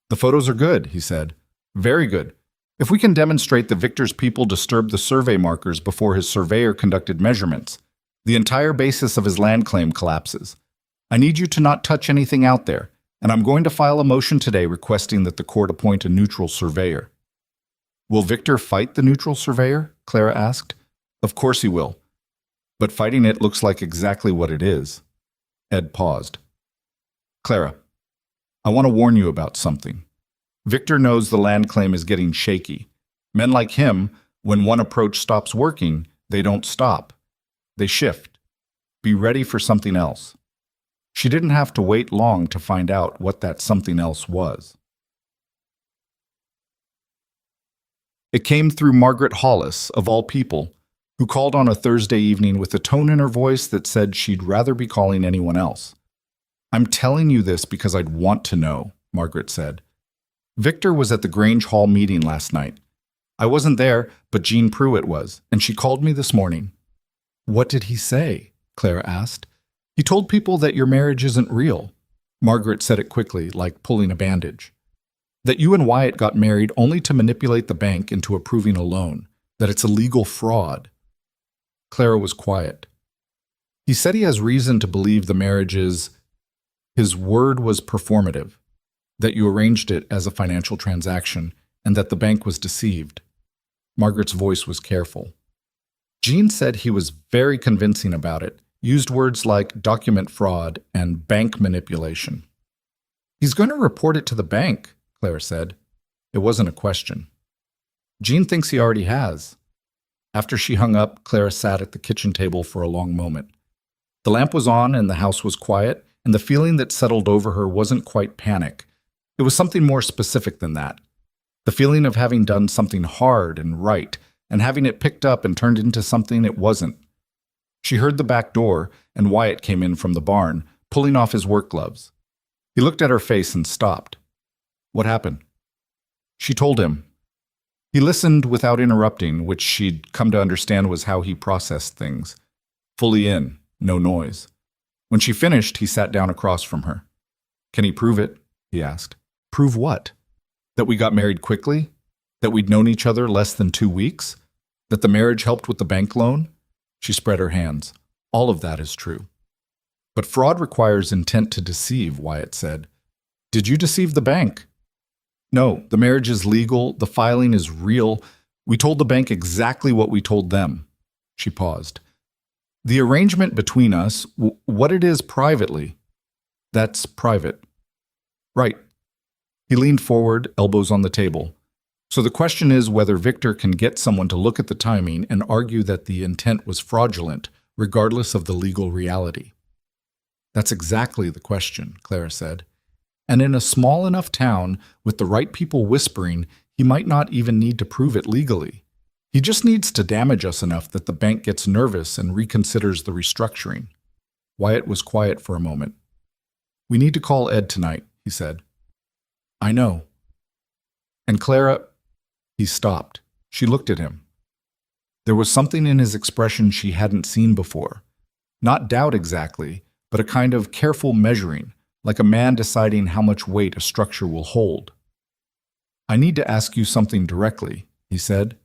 The photos are good, he said. Very good. If we can demonstrate that Victor's people disturbed the survey markers before his surveyor conducted measurements, the entire basis of his land claim collapses. I need you to not touch anything out there, and I'm going to file a motion today requesting that the court appoint a neutral surveyor. Will Victor fight the neutral surveyor? Clara asked. Of course he will. But fighting it looks like exactly what it is. Ed paused. Clara, I want to warn you about something. Victor knows the land claim is getting shaky. Men like him, when one approach stops working, they don't stop. They shift. Be ready for something else. She didn't have to wait long to find out what that something else was. It came through Margaret Hollis, of all people, who called on a Thursday evening with a tone in her voice that said she'd rather be calling anyone else. I'm telling you this because I'd want to know, Margaret said. Victor was at the Grange Hall meeting last night. I wasn't there, but Jean Pruitt was, and she called me this morning. What did he say? Clara asked. He told people that your marriage isn't real. Margaret said it quickly, like pulling a bandage. That you and Wyatt got married only to manipulate the bank into approving a loan, that it's a legal fraud. Clara was quiet. He said he has reason to believe the marriage is, his word was performative, that you arranged it as a financial transaction, and that the bank was deceived. Margaret's voice was careful. Jean said he was very convincing about it, used words like document fraud and bank manipulation. He's going to report it to the bank, Clara said. It wasn't a question. Jean thinks he already has. After she hung up, Clara sat at the kitchen table for a long moment. The lamp was on and the house was quiet, and the feeling that settled over her wasn't quite panic. It was something more specific than that. The feeling of having done something hard and right, and having it picked up and turned into something it wasn't. She heard the back door, and Wyatt came in from the barn, pulling off his work gloves. He looked at her face and stopped. What happened? She told him. He listened without interrupting, which she'd come to understand was how he processed things. Fully in, no noise. When she finished, he sat down across from her. Can he prove it? He asked. Prove what? That we got married quickly? That we'd known each other less than 2 weeks? That the marriage helped with the bank loan? She spread her hands. All of that is true. But fraud requires intent to deceive, Wyatt said. Did you deceive the bank? No, the marriage is legal, the filing is real. We told the bank exactly what we told them. She paused. The arrangement between us, what it is privately, that's private. Right. He leaned forward, elbows on the table. So the question is whether Victor can get someone to look at the timing and argue that the intent was fraudulent, regardless of the legal reality. That's exactly the question, Clara said. And in a small enough town, with the right people whispering, he might not even need to prove it legally. He just needs to damage us enough that the bank gets nervous and reconsiders the restructuring. Wyatt was quiet for a moment. We need to call Ed tonight, he said. I know. And Clara... He stopped. She looked at him. There was something in his expression she hadn't seen before. Not doubt exactly, but a kind of careful measuring, like a man deciding how much weight a structure will hold. I need to ask you something directly, he said.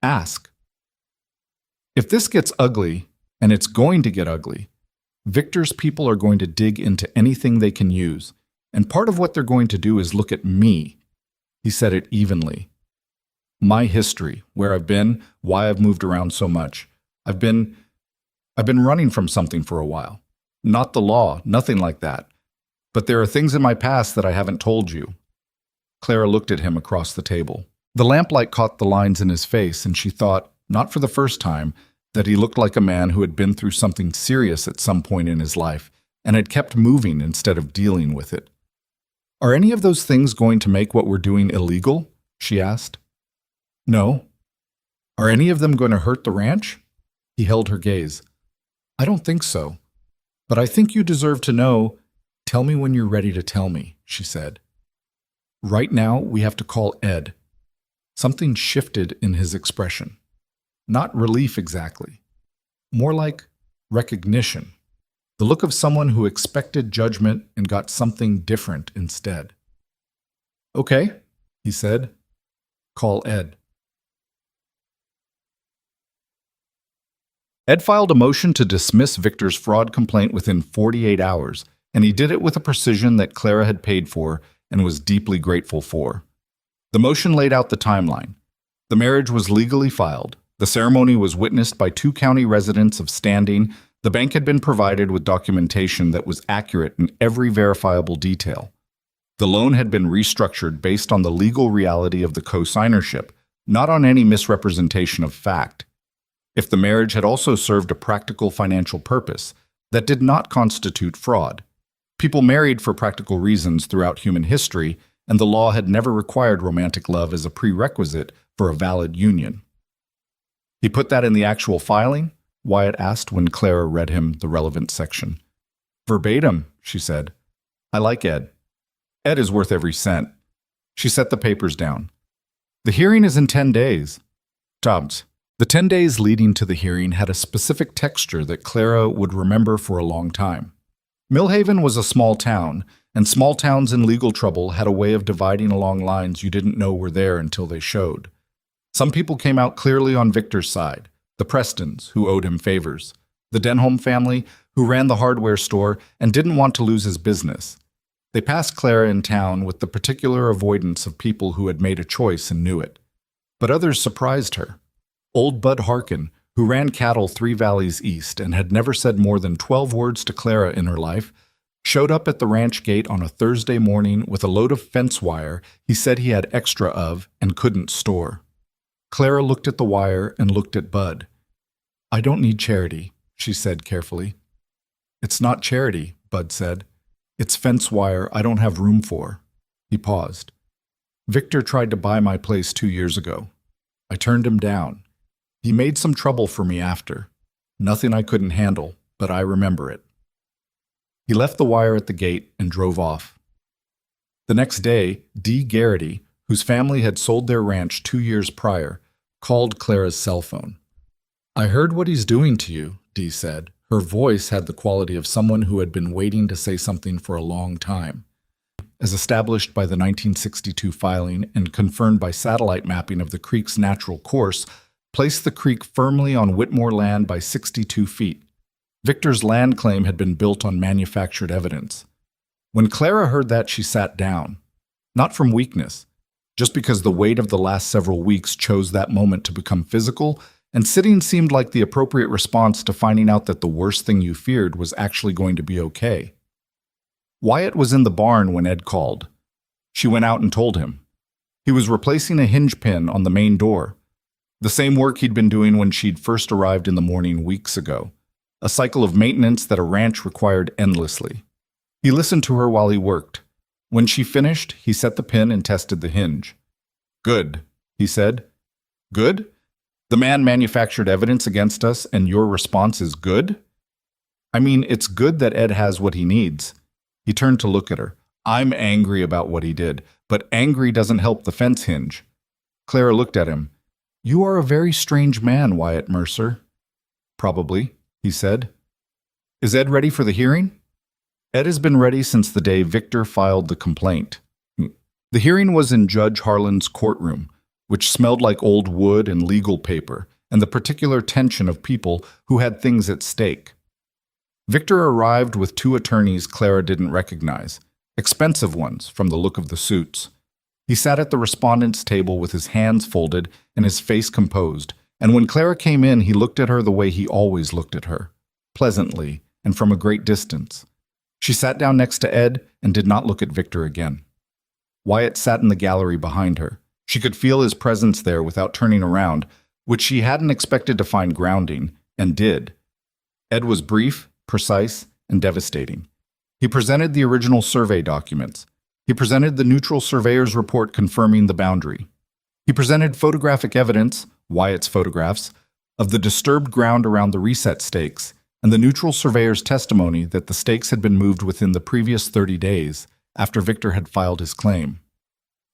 Ask. If this gets ugly, and it's going to get ugly, Victor's people are going to dig into anything they can use, and part of what they're going to do is look at me. He said it evenly. My history, where I've been, why I've moved around so much. I've been I've been running from something for a while. Not the law, nothing like that. But there are things in my past that I haven't told you. Clara looked at him across the table. The lamplight caught the lines in his face, and she thought, not for the first time, that he looked like a man who had been through something serious at some point in his life and had kept moving instead of dealing with it. Are any of those things going to make what we're doing illegal? She asked. No. Are any of them going to hurt the ranch? He held her gaze. I don't think so. But I think you deserve to know. Tell me when you're ready to tell me, she said. Right now, we have to call Ed. Something shifted in his expression. Not relief exactly. More like recognition. The look of someone who expected judgment and got something different instead. Okay, he said. Call Ed. Ed filed a motion to dismiss Victor's fraud complaint within 48 hours, and he did it with a precision that Clara had paid for and was deeply grateful for. The motion laid out the timeline. The marriage was legally filed. The ceremony was witnessed by 2 county residents of standing. The bank had been provided with documentation that was accurate in every verifiable detail. The loan had been restructured based on the legal reality of the co-signership, not on any misrepresentation of fact. If the marriage had also served a practical financial purpose, that did not constitute fraud. People married for practical reasons throughout human history, and the law had never required romantic love as a prerequisite for a valid union. He put that in the actual filing? Wyatt asked when Clara read him the relevant section. Verbatim, she said. I like Ed. Ed is worth every cent. She set the papers down. The hearing is in 10 days. Tubbs. The 10 days leading to the hearing had a specific texture that Clara would remember for a long time. Millhaven was a small town, and small towns in legal trouble had a way of dividing along lines you didn't know were there until they showed. Some people came out clearly on Victor's side, the Prestons, who owed him favors, the Denholm family, who ran the hardware store and didn't want to lose his business. They passed Clara in town with the particular avoidance of people who had made a choice and knew it. But others surprised her. Old Bud Harkin, who ran cattle 3 valleys east and had never said more than 12 words to Clara in her life, showed up at the ranch gate on a Thursday morning with a load of fence wire he said he had extra of and couldn't store. Clara looked at the wire and looked at Bud. I don't need charity, she said carefully. It's not charity, Bud said. It's fence wire I don't have room for. He paused. Victor tried to buy my place 2 years ago. I turned him down. He made some trouble for me after. Nothing I couldn't handle, but I remember it. He left the wire at the gate and drove off. The next day, Dee Garrity, whose family had sold their ranch 2 years prior, called Clara's cell phone. I heard what he's doing to you, Dee said. Her voice had the quality of someone who had been waiting to say something for a long time. As established by the 1962 filing and confirmed by satellite mapping of the creek's natural course, placed the creek firmly on Whitmore land by 62 feet. Victor's land claim had been built on manufactured evidence. When Clara heard that, she sat down. Not from weakness, just because the weight of the last several weeks chose that moment to become physical, and sitting seemed like the appropriate response to finding out that the worst thing you feared was actually going to be okay. Wyatt was in the barn when Ed called. She went out and told him. He was replacing a hinge pin on the main door. The same work he'd been doing when she'd first arrived in the morning weeks ago. A cycle of maintenance that a ranch required endlessly. He listened to her while he worked. When she finished, he set the pin and tested the hinge. Good, he said. Good? The man manufactured evidence against us and your response is good? I mean, it's good that Ed has what he needs. He turned to look at her. I'm angry about what he did, but angry doesn't help the fence hinge. Clara looked at him. You are a very strange man, Wyatt Mercer. Probably, he said. Is Ed ready for the hearing? Ed has been ready since the day Victor filed the complaint. The hearing was in Judge Harlan's courtroom, which smelled like old wood and legal paper, and the particular tension of people who had things at stake. Victor arrived with 2 attorneys Clara didn't recognize, expensive ones from the look of the suits. He sat at the respondent's table with his hands folded and his face composed, and when Clara came in, he looked at her the way he always looked at her, pleasantly and from a great distance. She sat down next to Ed and did not look at Victor again. Wyatt sat in the gallery behind her. She could feel his presence there without turning around, which she hadn't expected to find grounding, and did. Ed was brief, precise, and devastating. He presented the original survey documents. He presented the neutral surveyor's report confirming the boundary. He presented photographic evidence, Wyatt's photographs, of the disturbed ground around the reset stakes, and the neutral surveyor's testimony that the stakes had been moved within the previous 30 days after Victor had filed his claim.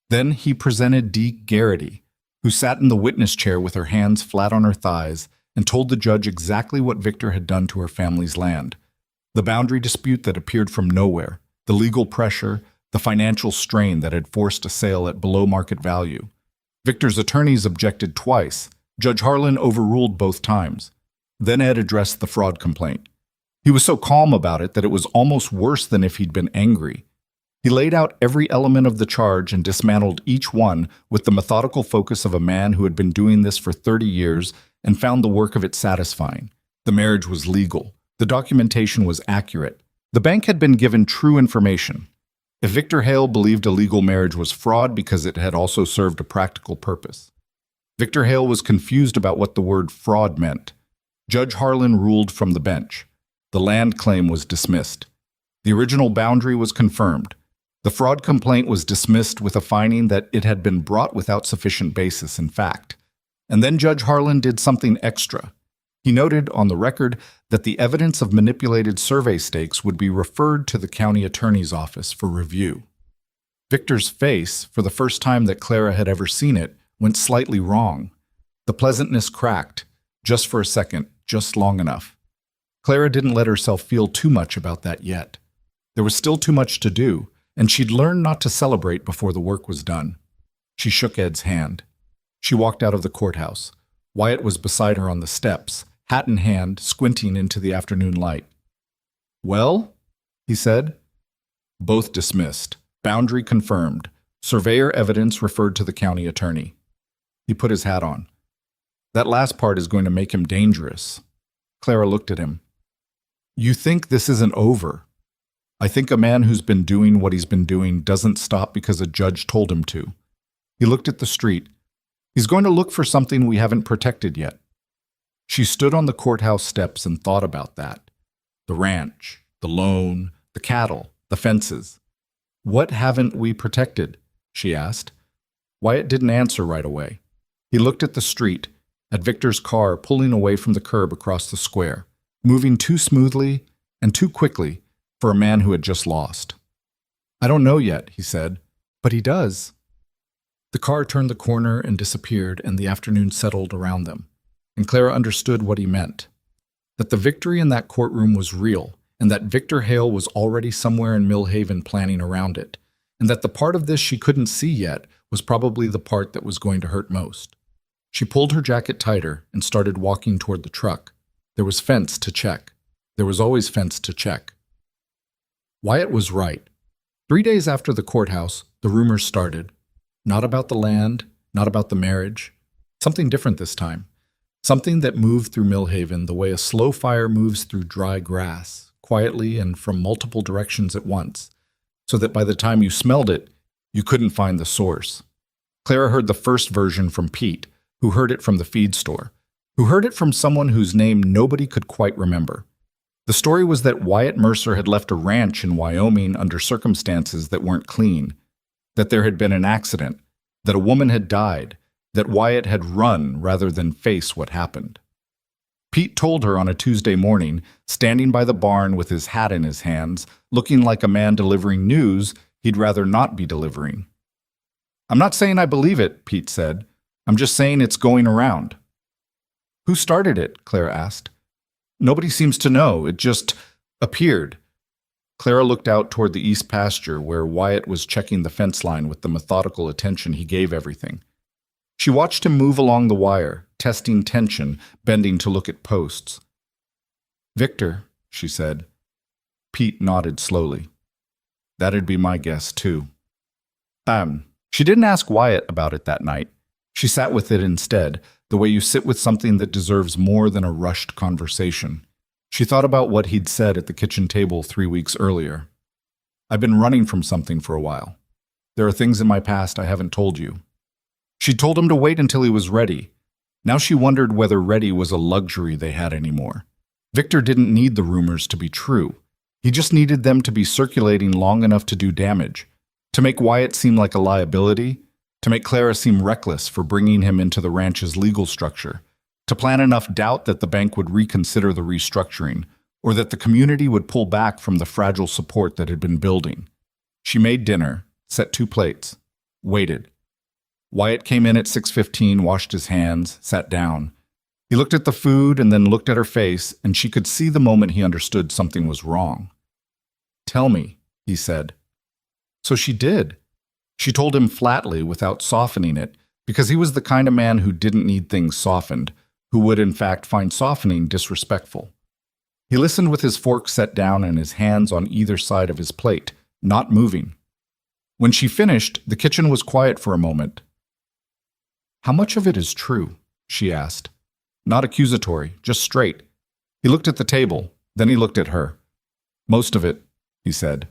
Then he presented Dee Garrity, who sat in the witness chair with her hands flat on her thighs and told the judge exactly what Victor had done to her family's land. The boundary dispute that appeared from nowhere, the legal pressure, the financial strain that had forced a sale at below market value. Victor's attorneys objected twice. Judge Harlan overruled both times. Then Ed addressed the fraud complaint. He was so calm about it that it was almost worse than if he'd been angry. He laid out every element of the charge and dismantled each one with the methodical focus of a man who had been doing this for 30 years and found the work of it satisfying. The marriage was legal. The documentation was accurate. The bank had been given true information. If Victor Hale believed a legal marriage was fraud because it had also served a practical purpose. Victor Hale was confused about what the word fraud meant. Judge Harlan ruled from the bench. The land claim was dismissed. The original boundary was confirmed. The fraud complaint was dismissed with a finding that it had been brought without sufficient basis in fact. And then Judge Harlan did something extra. He noted on the record that the evidence of manipulated survey stakes would be referred to the county attorney's office for review. Victor's face, for the first time that Clara had ever seen it, went slightly wrong. The pleasantness cracked, just for a second, just long enough. Clara didn't let herself feel too much about that yet. There was still too much to do, and she'd learned not to celebrate before the work was done. She shook Ed's hand. She walked out of the courthouse. Wyatt was beside her on the steps, hat in hand, squinting into the afternoon light. "Well?" he said. Both dismissed. Boundary confirmed. Surveyor evidence referred to the county attorney. He put his hat on. "That last part is going to make him dangerous." Clara looked at him. "You think this isn't over?" "I think a man who's been doing what he's been doing doesn't stop because a judge told him to." He looked at the street. "He's going to look for something we haven't protected yet." She stood on the courthouse steps and thought about that. The ranch, the loan, the cattle, the fences. "What haven't we protected?" she asked. Wyatt didn't answer right away. He looked at the street, at Victor's car pulling away from the curb across the square, moving too smoothly and too quickly for a man who had just lost. "I don't know yet," he said, "but he does." The car turned the corner and disappeared, and the afternoon settled around them. And Clara understood what he meant. That the victory in that courtroom was real, and that Victor Hale was already somewhere in Millhaven planning around it, and that the part of this she couldn't see yet was probably the part that was going to hurt most. She pulled her jacket tighter and started walking toward the truck. There was fence to check. There was always fence to check. Wyatt was right. 3 days after the courthouse, the rumors started. Not about the land, not about the marriage. Something different this time. Something that moved through Millhaven the way a slow fire moves through dry grass, quietly and from multiple directions at once, so that by the time you smelled it, you couldn't find the source. Clara heard the first version from Pete, who heard it from the feed store, who heard it from someone whose name nobody could quite remember. The story was that Wyatt Mercer had left a ranch in Wyoming under circumstances that weren't clean, that there had been an accident, that a woman had died, that Wyatt had run rather than face what happened. Pete told her on a Tuesday morning, standing by the barn with his hat in his hands, looking like a man delivering news he'd rather not be delivering. "I'm not saying I believe it," Pete said. "I'm just saying it's going around." "Who started it?" Clara asked. "Nobody seems to know. It just appeared." Clara looked out toward the east pasture where Wyatt was checking the fence line with the methodical attention he gave everything. She watched him move along the wire, testing tension, bending to look at posts. "Victor," she said. Pete nodded slowly. "That'd be my guess, too." She didn't ask Wyatt about it that night. She sat with it instead, the way you sit with something that deserves more than a rushed conversation. She thought about what he'd said at the kitchen table 3 weeks earlier. I've been running from something for a while. There are things in my past I haven't told you. She told him to wait until he was ready. Now she wondered whether ready was a luxury they had anymore. Victor didn't need the rumors to be true. He just needed them to be circulating long enough to do damage, to make Wyatt seem like a liability, to make Clara seem reckless for bringing him into the ranch's legal structure, to plant enough doubt that the bank would reconsider the restructuring, or that the community would pull back from the fragile support that had been building. She made dinner, set 2 plates, waited. Wyatt came in at 6:15, washed his hands, sat down. He looked at the food and then looked at her face, and she could see the moment he understood something was wrong. "Tell me," he said. So she did. She told him flatly without softening it, because he was the kind of man who didn't need things softened, who would in fact find softening disrespectful. He listened with his fork set down and his hands on either side of his plate, not moving. When she finished, the kitchen was quiet for a moment. "How much of it is true?" she asked. Not accusatory, just straight. He looked at the table, then he looked at her. "Most of it," he said.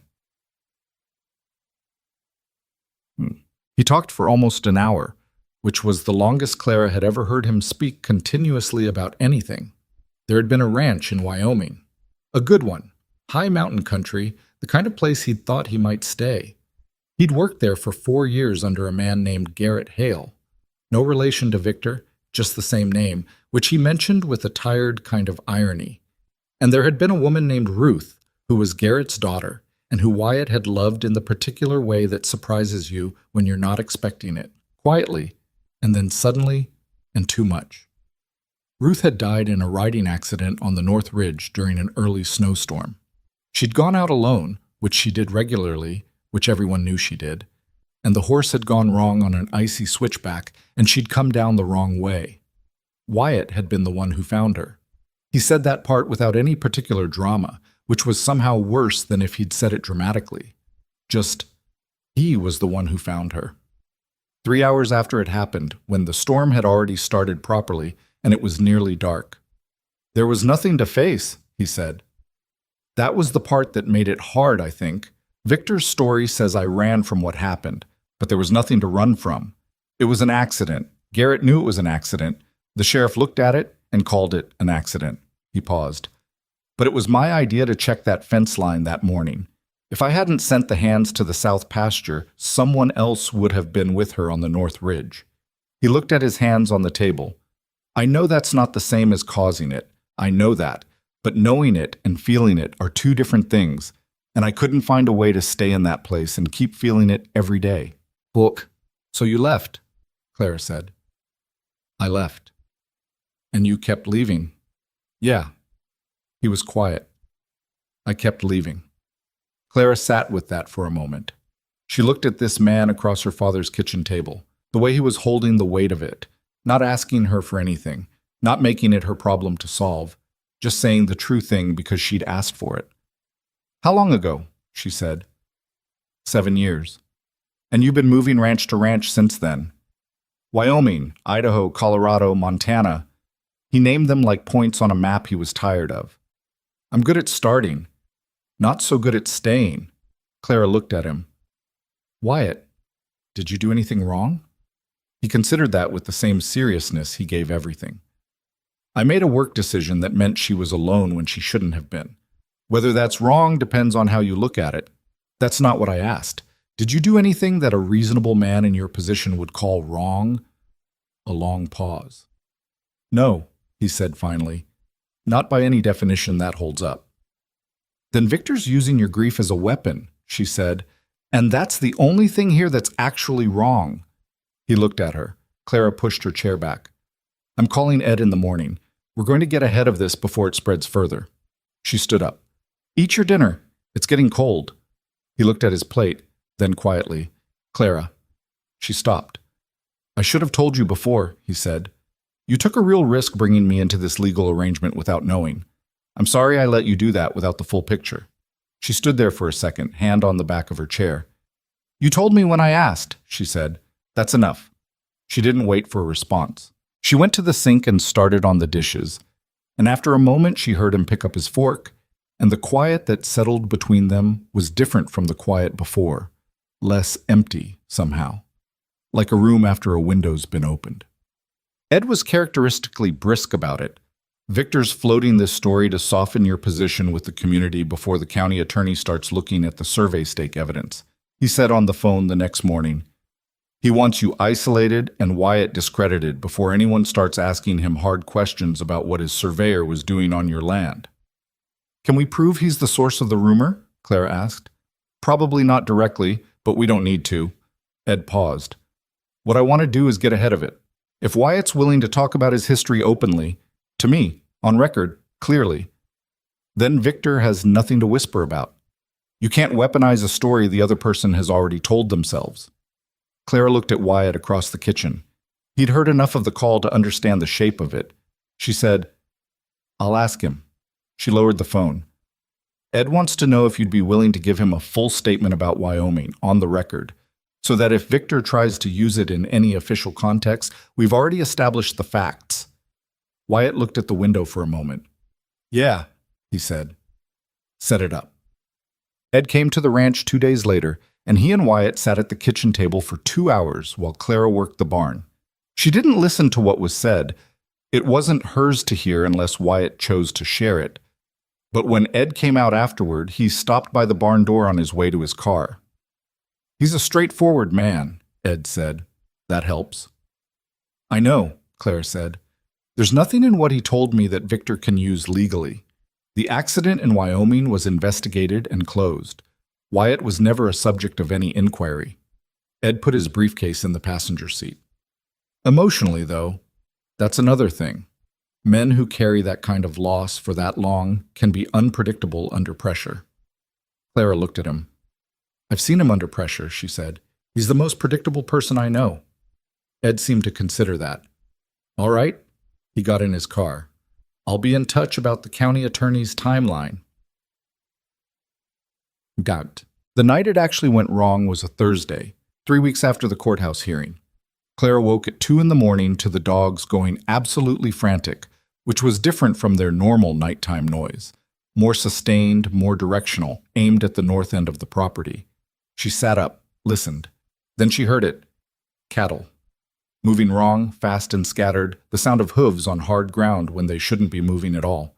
He talked for almost an hour, which was the longest Clara had ever heard him speak continuously about anything. There had been a ranch in Wyoming. A good one, high mountain country, the kind of place he'd thought he might stay. He'd worked there for 4 years under a man named Garrett Hale. No relation to Victor, just the same name, which he mentioned with a tired kind of irony. And there had been a woman named Ruth, who was Garrett's daughter, and who Wyatt had loved in the particular way that surprises you when you're not expecting it, quietly, and then suddenly, and too much. Ruth had died in a riding accident on the North Ridge during an early snowstorm. She'd gone out alone, which she did regularly, which everyone knew she did, and the horse had gone wrong on an icy switchback, and she'd come down the wrong way. Wyatt had been the one who found her. He said that part without any particular drama, which was somehow worse than if he'd said it dramatically. Just, he was the one who found her. 3 hours after it happened, when the storm had already started properly and it was nearly dark. "There was nothing to face," he said. That was the part that made it hard, I think. Victor's story says I ran from what happened, but there was nothing to run from. It was an accident. Garrett knew it was an accident. The sheriff looked at it and called it an accident. He paused. But it was my idea to check that fence line that morning. If I hadn't sent the hands to the south pasture, someone else would have been with her on the North Ridge. He looked at his hands on the table. I know that's not the same as causing it. I know that. But knowing it and feeling it are 2 different things, and I couldn't find a way to stay in that place and keep feeling it every day. "Book, so you left," Clara said. "I left." "And you kept leaving?" "Yeah." He was quiet. "I kept leaving." Clara sat with that for a moment. She looked at this man across her father's kitchen table, the way he was holding the weight of it, not asking her for anything, not making it her problem to solve, just saying the true thing because she'd asked for it. "How long ago?" she said. 7 years. "And you've been moving ranch to ranch since then?" "Wyoming, Idaho, Colorado, Montana." He named them like points on a map he was tired of. "I'm good at starting, not so good at staying." Clara looked at him. "Wyatt, did you do anything wrong?" He considered that with the same seriousness he gave everything. "I made a work decision that meant she was alone when she shouldn't have been. Whether that's wrong depends on how you look at it. That's not what I asked. Did you do anything that a reasonable man in your position would call wrong?" A long pause. "No," he said finally. "Not by any definition that holds up." "Then Victor's using your grief as a weapon," she said, "and that's the only thing here that's actually wrong." He looked at her. Clara pushed her chair back. "I'm calling Ed in the morning. We're going to get ahead of this before it spreads further." She stood up. "Eat your dinner. It's getting cold." He looked at his plate, then quietly, "Clara." She stopped. "I should have told you before," he said. "You took a real risk bringing me into this legal arrangement without knowing. I'm sorry I let you do that without the full picture." She stood there for a second, hand on the back of her chair. You told me when I asked, she said. That's enough. She didn't wait for a response. She went to the sink and started on the dishes, and after a moment she heard him pick up his fork, and the quiet that settled between them was different from the quiet before, less empty somehow, like a room after a window's been opened. Ed was characteristically brisk about it. Victor's floating this story to soften your position with the community before the county attorney starts looking at the survey stake evidence, he said on the phone the next morning. He wants you isolated and Wyatt discredited before anyone starts asking him hard questions about what his surveyor was doing on your land. Can we prove he's the source of the rumor? Clara asked. Probably not directly, but we don't need to. Ed paused. What I want to do is get ahead of it. If Wyatt's willing to talk about his history openly, to me, on record, clearly, then Victor has nothing to whisper about. You can't weaponize a story the other person has already told themselves. Clara looked at Wyatt across the kitchen. He'd heard enough of the call to understand the shape of it. She said, I'll ask him. She lowered the phone. Ed wants to know if you'd be willing to give him a full statement about Wyoming, on the record, so that if Victor tries to use it in any official context, we've already established the facts. Wyatt looked at the window for a moment. Yeah, he said. Set it up. Ed came to the ranch 2 days later, and he and Wyatt sat at the kitchen table for 2 hours while Clara worked the barn. She didn't listen to what was said. It wasn't hers to hear unless Wyatt chose to share it. But when Ed came out afterward, he stopped by the barn door on his way to his car. He's a straightforward man, Ed said. That helps. I know, Clara said. There's nothing in what he told me that Victor can use legally. The accident in Wyoming was investigated and closed. Wyatt was never a subject of any inquiry. Ed put his briefcase in the passenger seat. Emotionally, though, that's another thing. Men who carry that kind of loss for that long can be unpredictable under pressure. Clara looked at him. I've seen him under pressure, she said. He's the most predictable person I know. Ed seemed to consider that. All right. He got in his car. I'll be in touch about the county attorney's timeline. Gagged. The night it actually went wrong was a Thursday, 3 weeks after the courthouse hearing. Clara woke at 2 a.m. to the dogs going absolutely frantic, which was different from their normal nighttime noise, more sustained, more directional, aimed at the north end of the property. She sat up, listened. Then she heard it. Cattle. Moving wrong, fast and scattered, the sound of hooves on hard ground when they shouldn't be moving at all.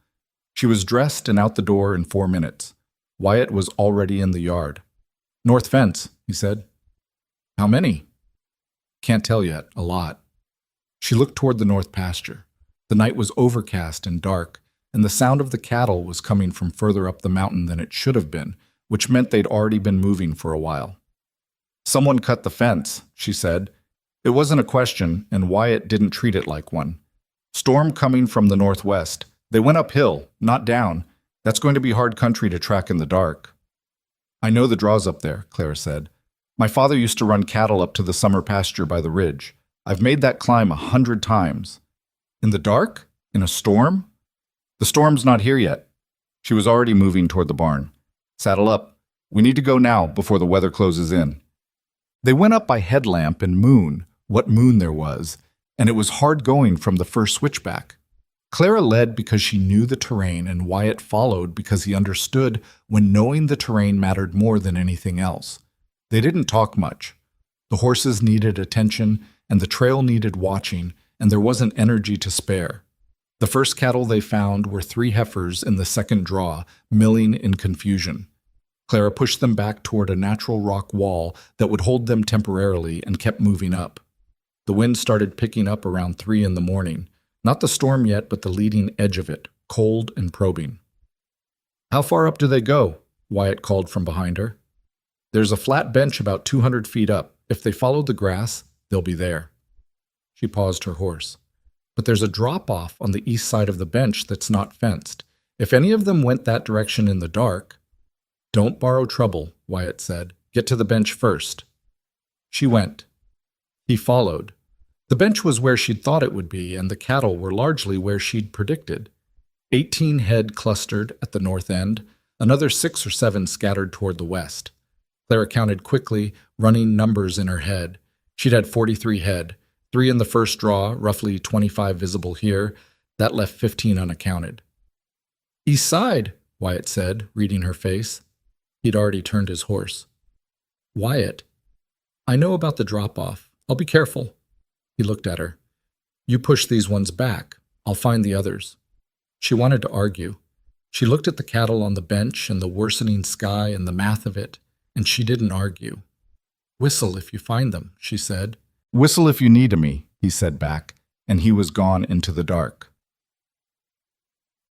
She was dressed and out the door in 4 minutes. Wyatt was already in the yard. North fence, he said. How many? Can't tell yet. A lot. She looked toward the north pasture. The night was overcast and dark, and the sound of the cattle was coming from further up the mountain than it should have been, which meant they'd already been moving for a while. Someone cut the fence, she said. It wasn't a question, and Wyatt didn't treat it like one. Storm coming from the northwest. They went uphill, not down. That's going to be hard country to track in the dark. I know the draws up there, Clara said. My father used to run cattle up to the summer pasture by the ridge. I've made that climb 100 times. In the dark? In a storm? The storm's not here yet. She was already moving toward the barn. Saddle up. We need to go now before the weather closes in. They went up by headlamp and moon, what moon there was, and it was hard going from the first switchback. Clara led because she knew the terrain, and Wyatt followed because he understood when knowing the terrain mattered more than anything else. They didn't talk much. The horses needed attention, and the trail needed watching, and there wasn't energy to spare. The first cattle they found were 3 heifers in the second draw, milling in confusion. Clara pushed them back toward a natural rock wall that would hold them temporarily and kept moving up. The wind started picking up around 3 a.m. Not the storm yet, but the leading edge of it, cold and probing. How far up do they go? Wyatt called from behind her. There's a flat bench about 200 feet up. If they follow the grass, they'll be there. She paused her horse. But there's a drop-off on the east side of the bench that's not fenced. If any of them went that direction in the dark... Don't borrow trouble, Wyatt said. Get to the bench first. She went. He followed. The bench was where she'd thought it would be, and the cattle were largely where she'd predicted. 18 head clustered at the north end, another 6 or 7 scattered toward the west. Clara counted quickly, running numbers in her head. She'd had 43 head, 3 in the first draw, roughly 25 visible here. That left 15 unaccounted. "East side," Wyatt said, reading her face. He'd already turned his horse. "Wyatt, I know about the drop-off. I'll be careful." He looked at her. "You push these ones back. I'll find the others." She wanted to argue. She looked at the cattle on the bench and the worsening sky and the math of it, and she didn't argue. "Whistle if you find them," she said. "Whistle if you need me," he said back, and he was gone into the dark.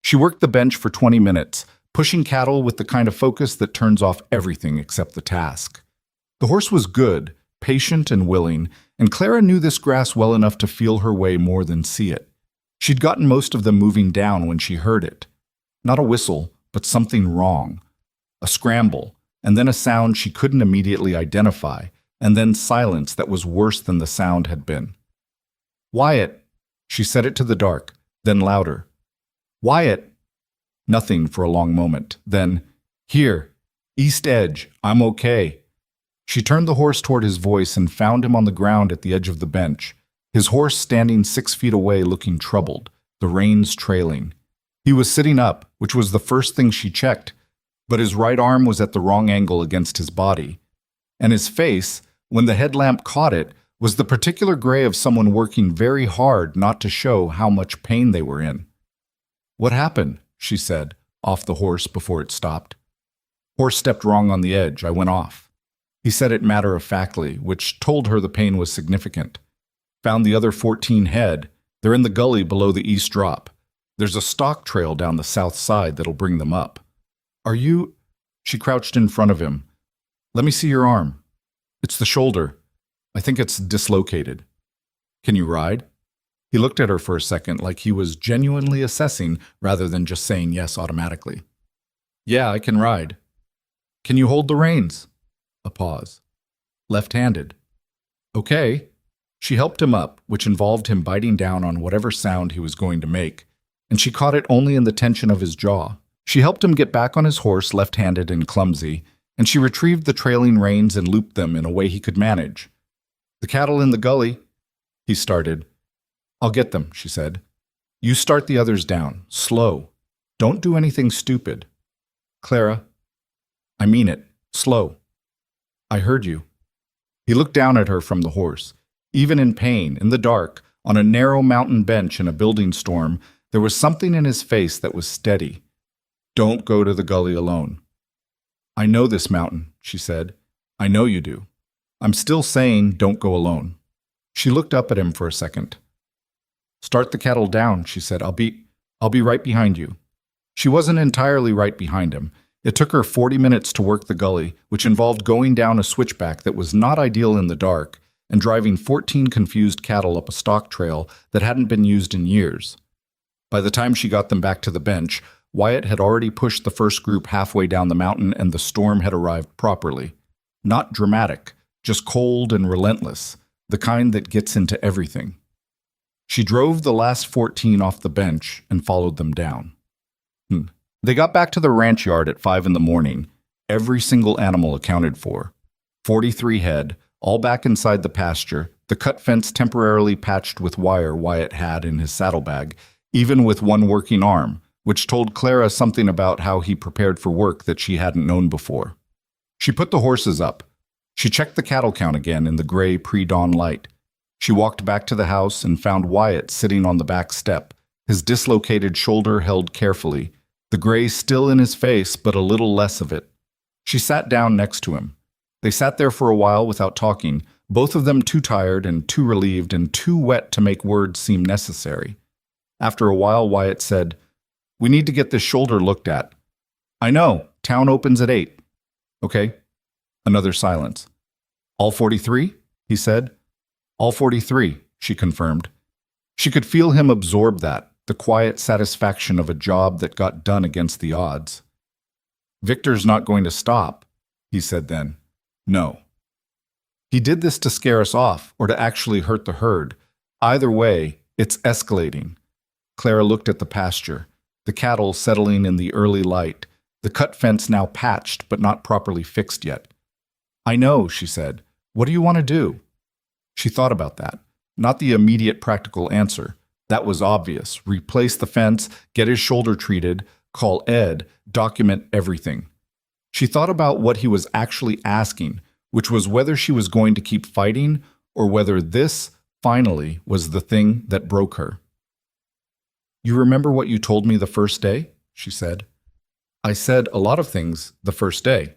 She worked the bench for 20 minutes, pushing cattle with the kind of focus that turns off everything except the task. The horse was good, patient and willing, and Clara knew this grass well enough to feel her way more than see it. She'd gotten most of them moving down when she heard it. Not a whistle, but something wrong. A scramble, and then a sound she couldn't immediately identify, and then silence that was worse than the sound had been. "Wyatt," she said it to the dark, then louder. "Wyatt." Nothing for a long moment. Then, "Here, East Edge, I'm okay." She turned the horse toward his voice and found him on the ground at the edge of the bench, his horse standing 6 feet away looking troubled, the reins trailing. He was sitting up, which was the first thing she checked, but his right arm was at the wrong angle against his body. And his face, when the headlamp caught it, was the particular gray of someone working very hard not to show how much pain they were in. "What happened?" she said, off the horse before it stopped. "Horse stepped wrong on the edge. I went off." He said it matter-of-factly, which told her the pain was significant. "Found the other 14 head. They're in the gully below the east drop. There's a stock trail down the south side that'll bring them up." "Are you—" She crouched in front of him. "Let me see your arm." "It's the shoulder. I think it's dislocated." "Can you ride?" He looked at her for a second like he was genuinely assessing rather than just saying yes automatically. "Yeah, I can ride." "Can you hold the reins?" A pause. "Left-handed." "Okay." She helped him up, which involved him biting down on whatever sound he was going to make, and she caught it only in the tension of his jaw. She helped him get back on his horse, left-handed and clumsy, and she retrieved the trailing reins and looped them in a way he could manage. "The cattle in the gully," he started. "I'll get them," she said. "You start the others down, slow. Don't do anything stupid." "Clara, I mean it, slow." "I heard you." He looked down at her from the horse. Even in pain, in the dark, on a narrow mountain bench in a building storm, there was something in his face that was steady. "Don't go to the gully alone." "I know this mountain," she said. "I know you do. I'm still saying don't go alone." She looked up at him for a second. "Start the cattle down," she said. I'll be right behind you." She wasn't entirely right behind him. It took her 40 minutes to work the gully, which involved going down a switchback that was not ideal in the dark and driving 14 confused cattle up a stock trail that hadn't been used in years. By the time she got them back to the bench, Wyatt had already pushed the first group halfway down the mountain and the storm had arrived properly. Not dramatic, just cold and relentless, the kind that gets into everything. She drove the last 14 off the bench and followed them down. They got back to the ranch yard at 5 in the morning, every single animal accounted for. 43 head, all back inside the pasture, the cut fence temporarily patched with wire Wyatt had in his saddlebag, even with one working arm, which told Clara something about how he prepared for work that she hadn't known before. She put the horses up. She checked the cattle count again in the gray pre-dawn light. She walked back to the house and found Wyatt sitting on the back step, his dislocated shoulder held carefully, the gray still in his face but a little less of it. She sat down next to him. They sat there for a while without talking, both of them too tired and too relieved and too wet to make words seem necessary. After a while, Wyatt said, "We need to get this shoulder looked at." "I know. Town opens at 8. "Okay." Another silence. "All 43? He said. "All 43, she confirmed. She could feel him absorb that, the quiet satisfaction of a job that got done against the odds. "Victor's not going to stop," he said then. "No." He did this to scare us off or to actually hurt the herd. Either way, it's escalating. Clara looked at the pasture, the cattle settling in the early light, the cut fence now patched but not properly fixed yet. I know, she said. What do you want to do? She thought about that. Not the immediate practical answer. That was obvious. Replace the fence, get his shoulder treated, call Ed, document everything. She thought about what he was actually asking, which was whether she was going to keep fighting or whether this, finally, was the thing that broke her. You remember what you told me the first day? She said. I said a lot of things the first day.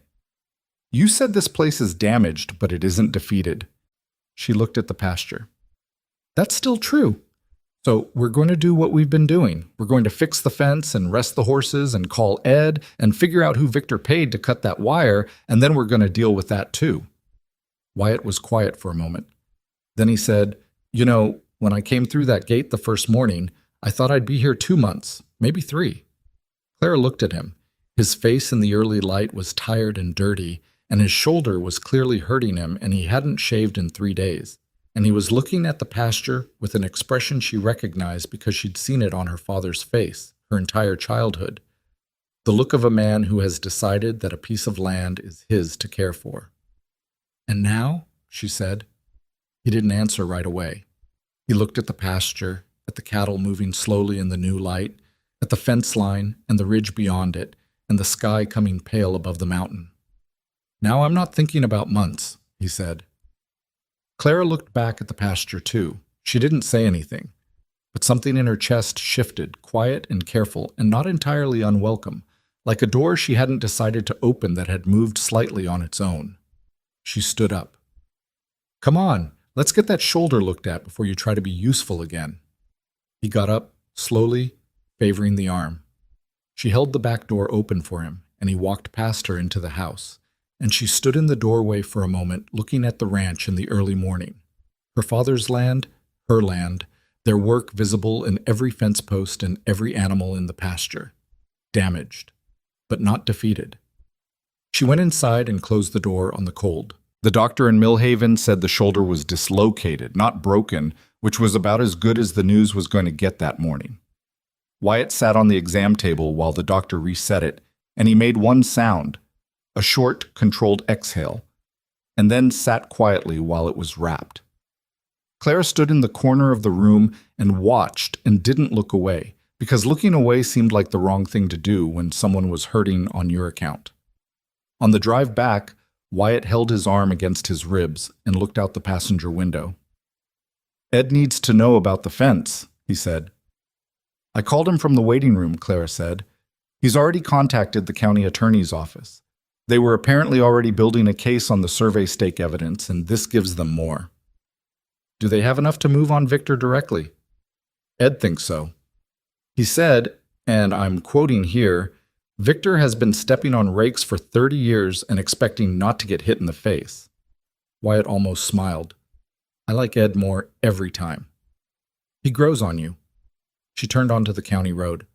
You said this place is damaged, but it isn't defeated. She looked at the pasture. That's still true. So we're going to do what we've been doing. We're going to fix the fence and rest the horses and call Ed and figure out who Victor paid to cut that wire, and then we're going to deal with that too. Wyatt was quiet for a moment. Then he said, You know, when I came through that gate the first morning, I thought I'd be here 2 months, maybe 3. Clara looked at him. His face in the early light was tired and dirty, and his shoulder was clearly hurting him, and he hadn't shaved in 3 days. And he was looking at the pasture with an expression she recognized because she'd seen it on her father's face her entire childhood. The look of a man who has decided that a piece of land is his to care for. And now, she said. He didn't answer right away. He looked at the pasture, at the cattle moving slowly in the new light, at the fence line and the ridge beyond it, and the sky coming pale above the mountain. Now I'm not thinking about months, he said. Clara looked back at the pasture too. She didn't say anything, but something in her chest shifted, quiet and careful, and not entirely unwelcome, like a door she hadn't decided to open that had moved slightly on its own. She stood up. Come on, let's get that shoulder looked at before you try to be useful again. He got up, slowly, favoring the arm. She held the back door open for him, and he walked past her into the house. And she stood in the doorway for a moment, looking at the ranch in the early morning. Her father's land, her land, their work visible in every fence post and every animal in the pasture. Damaged, but not defeated. She went inside and closed the door on the cold. The doctor in Millhaven said the shoulder was dislocated, not broken, which was about as good as the news was going to get that morning. Wyatt sat on the exam table while the doctor reset it, and he made one sound, a short, controlled exhale, and then sat quietly while it was wrapped. Clara stood in the corner of the room and watched and didn't look away, because looking away seemed like the wrong thing to do when someone was hurting on your account. On the drive back, Wyatt held his arm against his ribs and looked out the passenger window. Ed needs to know about the fence, he said. I called him from the waiting room, Clara said. He's already contacted the county attorney's office. They were apparently already building a case on the survey stake evidence, and this gives them more. Do they have enough to move on Victor directly? Ed thinks so. He said, and I'm quoting here, Victor has been stepping on rakes for 30 years and expecting not to get hit in the face. Wyatt almost smiled. I like Ed more every time. He grows on you. She turned onto the county road.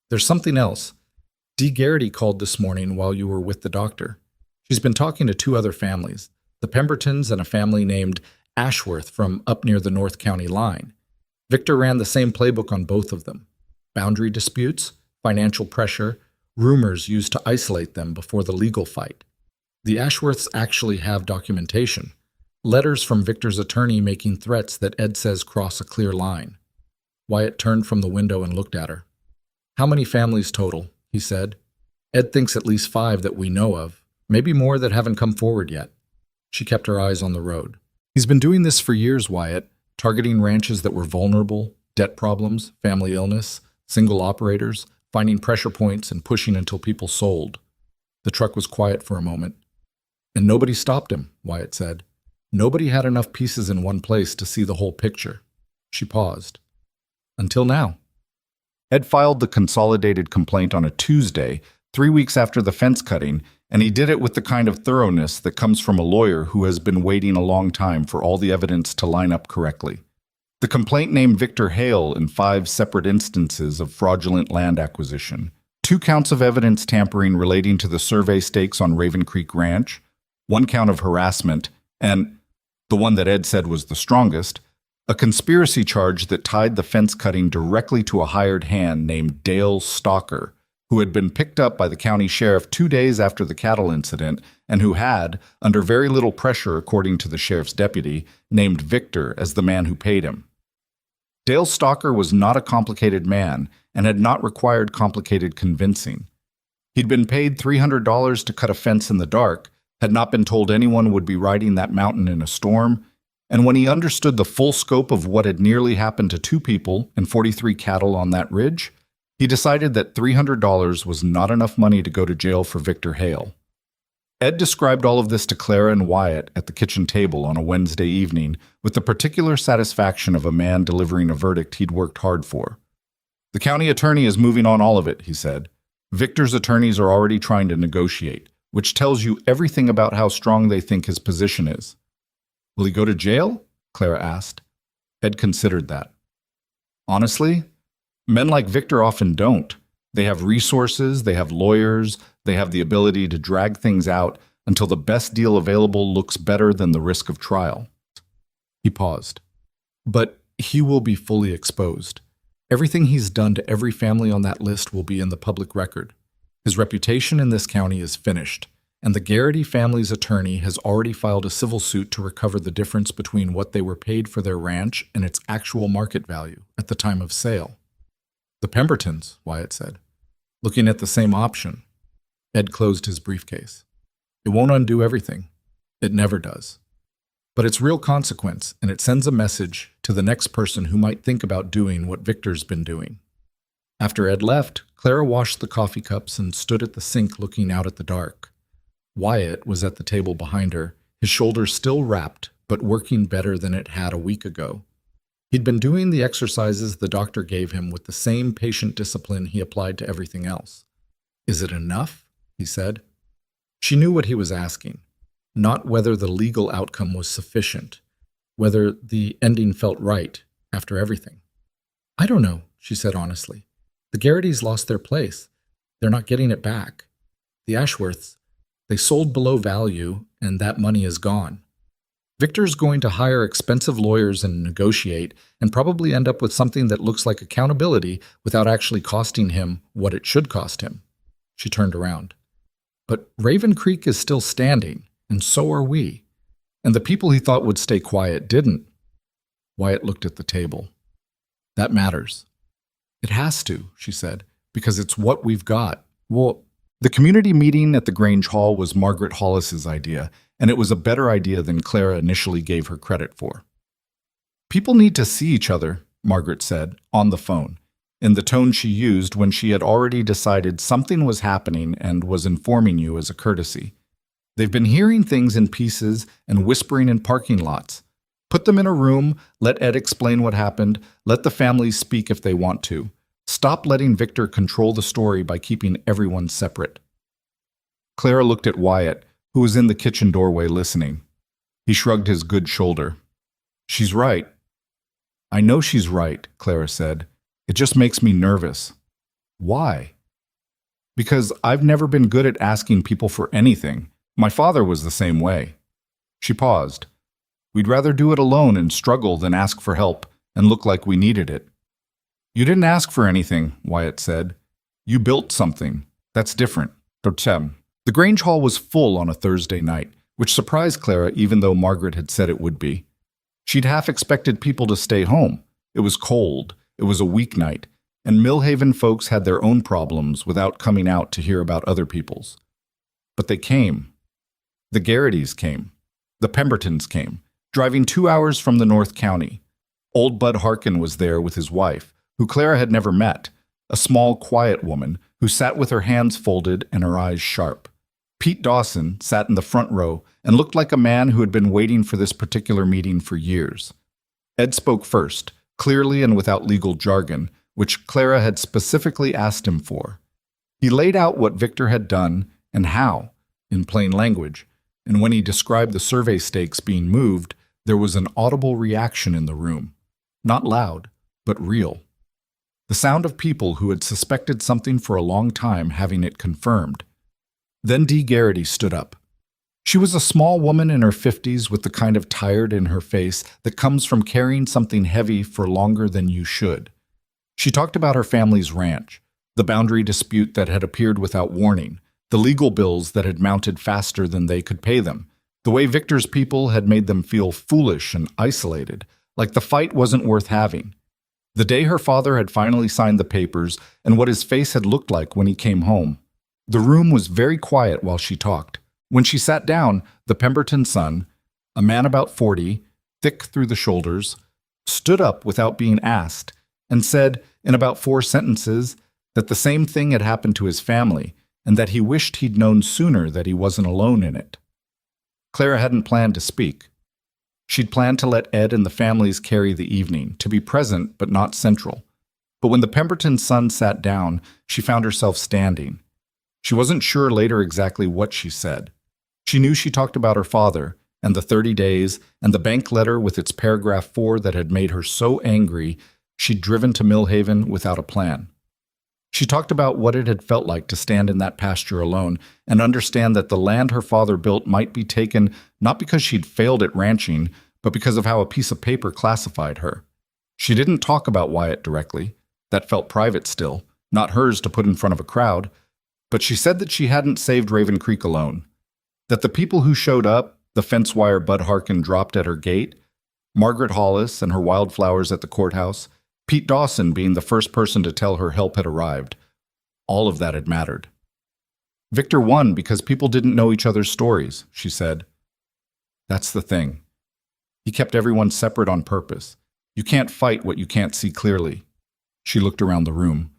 There's something else. Dee Garrity called this morning while you were with the doctor. She's been talking to 2 other families, the Pembertons and a family named Ashworth from up near the North County line. Victor ran the same playbook on both of them. Boundary disputes, financial pressure, rumors used to isolate them before the legal fight. The Ashworths actually have documentation. Letters from Victor's attorney making threats that Ed says cross a clear line. Wyatt turned from the window and looked at her. How many families total? He said. Ed thinks at least 5 that we know of, maybe more that haven't come forward yet. She kept her eyes on the road. He's been doing this for years, Wyatt, targeting ranches that were vulnerable, debt problems, family illness, single operators, finding pressure points and pushing until people sold. The truck was quiet for a moment. And nobody stopped him, Wyatt said. Nobody had enough pieces in one place to see the whole picture. She paused. Until now. Ed filed the consolidated complaint on a Tuesday, 3 weeks after the fence cutting, and he did it with the kind of thoroughness that comes from a lawyer who has been waiting a long time for all the evidence to line up correctly. The complaint named Victor Hale in 5 separate instances of fraudulent land acquisition, 2 counts of evidence tampering relating to the survey stakes on Raven Creek Ranch, 1 count of harassment, and, the one that Ed said was the strongest, a conspiracy charge that tied the fence cutting directly to a hired hand named Dale Stalker, who had been picked up by the county sheriff 2 days after the cattle incident and who had, under very little pressure according to the sheriff's deputy, named Victor as the man who paid him. Dale Stalker was not a complicated man and had not required complicated convincing. He'd been paid $300 to cut a fence in the dark, had not been told anyone would be riding that mountain in a storm, and when he understood the full scope of what had nearly happened to 2 people and 43 cattle on that ridge, he decided that $300 was not enough money to go to jail for Victor Hale. Ed described all of this to Clara and Wyatt at the kitchen table on a Wednesday evening with the particular satisfaction of a man delivering a verdict he'd worked hard for. "The county attorney is moving on all of it," he said. "Victor's attorneys are already trying to negotiate, which tells you everything about how strong they think his position is." "Will he go to jail?" Clara asked. Ed considered that. "Honestly, men like Victor often don't. They have resources, they have lawyers, they have the ability to drag things out until the best deal available looks better than the risk of trial." He paused. "But he will be fully exposed. Everything he's done to every family on that list will be in the public record. His reputation in this county is finished, and the Garrity family's attorney has already filed a civil suit to recover the difference between what they were paid for their ranch and its actual market value at the time of sale." "The Pembertons," Wyatt said, looking at the same option. Ed closed his briefcase. "It won't undo everything. It never does. But it's real consequence, and it sends a message to the next person who might think about doing what Victor's been doing." After Ed left, Clara washed the coffee cups and stood at the sink looking out at the dark. Wyatt was at the table behind her, his shoulders still wrapped, but working better than it had a week ago. He'd been doing the exercises the doctor gave him with the same patient discipline he applied to everything else. "Is it enough?" he said. She knew what he was asking, not whether the legal outcome was sufficient, whether the ending felt right after everything. "I don't know," she said honestly. "The Garritys lost their place. They're not getting it back. The Ashworths, they sold below value, and that money is gone. Victor's going to hire expensive lawyers and negotiate, and probably end up with something that looks like accountability without actually costing him what it should cost him." She turned around. "But Raven Creek is still standing, and so are we. And the people he thought would stay quiet didn't." Wyatt looked at the table. "That matters." "It has to," she said, "because it's what we've got." "Well, the community meeting at the Grange Hall was Margaret Hollis's idea, and it was a better idea than Clara initially gave her credit for." "People need to see each other," Margaret said, on the phone, in the tone she used when she had already decided something was happening and was informing you as a courtesy. "They've been hearing things in pieces and whispering in parking lots. Put them in a room, let Ed explain what happened, let the families speak if they want to. Stop letting Victor control the story by keeping everyone separate." Clara looked at Wyatt, who was in the kitchen doorway listening. He shrugged his good shoulder. "She's right." "I know she's right," Clara said. "It just makes me nervous." "Why?" "Because I've never been good at asking people for anything. My father was the same way." She paused. "We'd rather do it alone and struggle than ask for help and look like we needed it." "You didn't ask for anything," Wyatt said. "You built something. That's different." The Grange Hall was full on a Thursday night, which surprised Clara even though Margaret had said it would be. She'd half expected people to stay home. It was cold, it was a weeknight, and Millhaven folks had their own problems without coming out to hear about other people's. But they came. The Garritys came. The Pembertons came, driving 2 hours from the North County. Old Bud Harkin was there with his wife, who Clara had never met, a small, quiet woman who sat with her hands folded and her eyes sharp. Pete Dawson sat in the front row and looked like a man who had been waiting for this particular meeting for years. Ed spoke first, clearly and without legal jargon, which Clara had specifically asked him for. He laid out what Victor had done and how, in plain language, and when he described the survey stakes being moved, there was an audible reaction in the room. Not loud, but real. The sound of people who had suspected something for a long time having it confirmed. Then Dee Garrity stood up. She was a small woman in her 50s with the kind of tired in her face that comes from carrying something heavy for longer than you should. She talked about her family's ranch, The boundary dispute that had appeared without warning, the legal bills that had mounted faster than they could pay them, the way Victor's people had made them feel foolish and isolated, like the fight wasn't worth having. The day her father had finally signed the papers and what his face had looked like when he came home. The room was very quiet while she talked. When she sat down, the Pemberton son, a man about 40, thick through the shoulders, stood up without being asked and said, in about 4 sentences, that the same thing had happened to his family and that he wished he'd known sooner that he wasn't alone in it. Clara hadn't planned to speak. She'd planned to let Ed and the families carry the evening, to be present but not central. But when the Pemberton son sat down, she found herself standing. She wasn't sure later exactly what she said. She knew she talked about her father, and the 30 days, and the bank letter with its paragraph 4 that had made her so angry she'd driven to Millhaven without a plan. She talked about what it had felt like to stand in that pasture alone and understand that the land her father built might be taken not because she'd failed at ranching, but because of how a piece of paper classified her. She didn't talk about Wyatt directly. That felt private still, not hers to put in front of a crowd. But she said that she hadn't saved Raven Creek alone. That the people who showed up, the fence wire Bud Harkin dropped at her gate, Margaret Hollis and her wildflowers at the courthouse, Pete Dawson being the first person to tell her help had arrived. All of that had mattered. Victor won because people didn't know each other's stories, she said. That's the thing. He kept everyone separate on purpose. You can't fight what you can't see clearly. She looked around the room.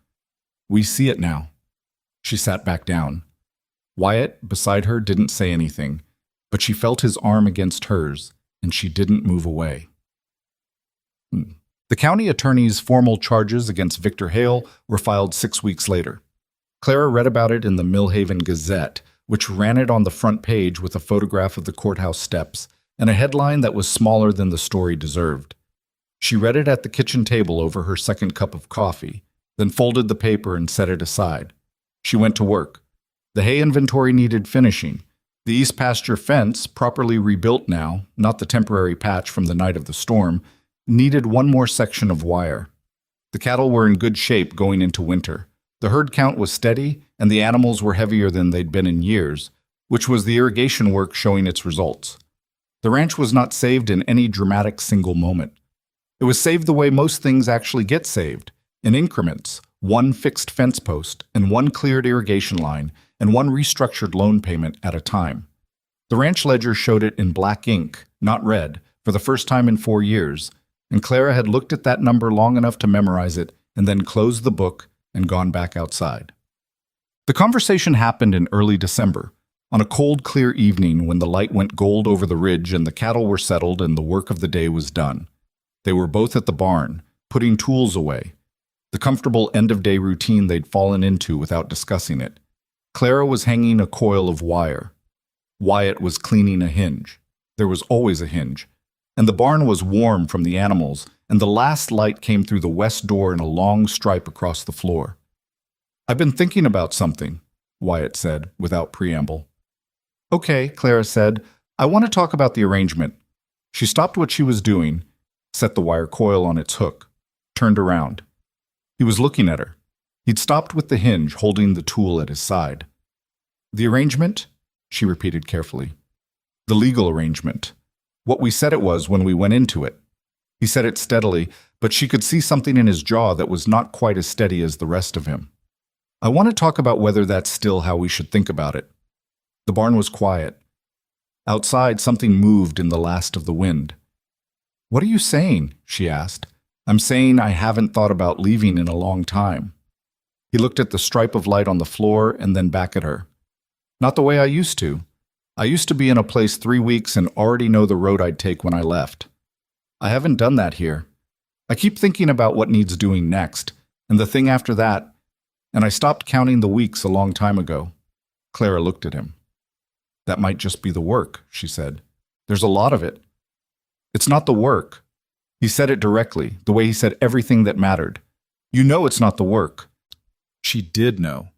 We see it now. She sat back down. Wyatt, beside her, didn't say anything, but she felt his arm against hers, and she didn't move away. The county attorney's formal charges against Victor Hale were filed 6 weeks later. Clara read about it in the Millhaven Gazette, which ran it on the front page with a photograph of the courthouse steps and a headline that was smaller than the story deserved. She read it at the kitchen table over her second cup of coffee, then folded the paper and set it aside. She went to work. The hay inventory needed finishing. The east pasture fence, properly rebuilt now, not the temporary patch from the night of the storm, needed one more section of wire. The cattle were in good shape going into winter. The herd count was steady, and the animals were heavier than they'd been in years, which was the irrigation work showing its results. The ranch was not saved in any dramatic single moment. It was saved the way most things actually get saved, in increments, one fixed fence post, and one cleared irrigation line, and one restructured loan payment at a time. The ranch ledger showed it in black ink, not red, for the first time in 4 years, and Clara had looked at that number long enough to memorize it and then closed the book and gone back outside. The conversation happened in early December, on a cold, clear evening when the light went gold over the ridge and the cattle were settled and the work of the day was done. They were both at the barn, putting tools away, the comfortable end-of-day routine they'd fallen into without discussing it. Clara was hanging a coil of wire. Wyatt was cleaning a hinge. There was always a hinge. And the barn was warm from the animals, and the last light came through the west door in a long stripe across the floor. I've been thinking about something, Wyatt said, without preamble. Okay, Clara said. I want to talk about the arrangement. She stopped what she was doing, set the wire coil on its hook, turned around. He was looking at her. He'd stopped with the hinge, holding the tool at his side. The arrangement? She repeated carefully. The legal arrangement. What we said it was when we went into it. He said it steadily, but she could see something in his jaw that was not quite as steady as the rest of him. I want to talk about whether that's still how we should think about it. The barn was quiet. Outside, something moved in the last of the wind. What are you saying? She asked. I'm saying I haven't thought about leaving in a long time. He looked at the stripe of light on the floor and then back at her. Not the way I used to. I used to be in a place 3 weeks and already know the road I'd take when I left. I haven't done that here. I keep thinking about what needs doing next, and the thing after that, and I stopped counting the weeks a long time ago. Clara looked at him. That might just be the work, she said. There's a lot of it. It's not the work. He said it directly, the way he said everything that mattered. You know it's not the work. She did know.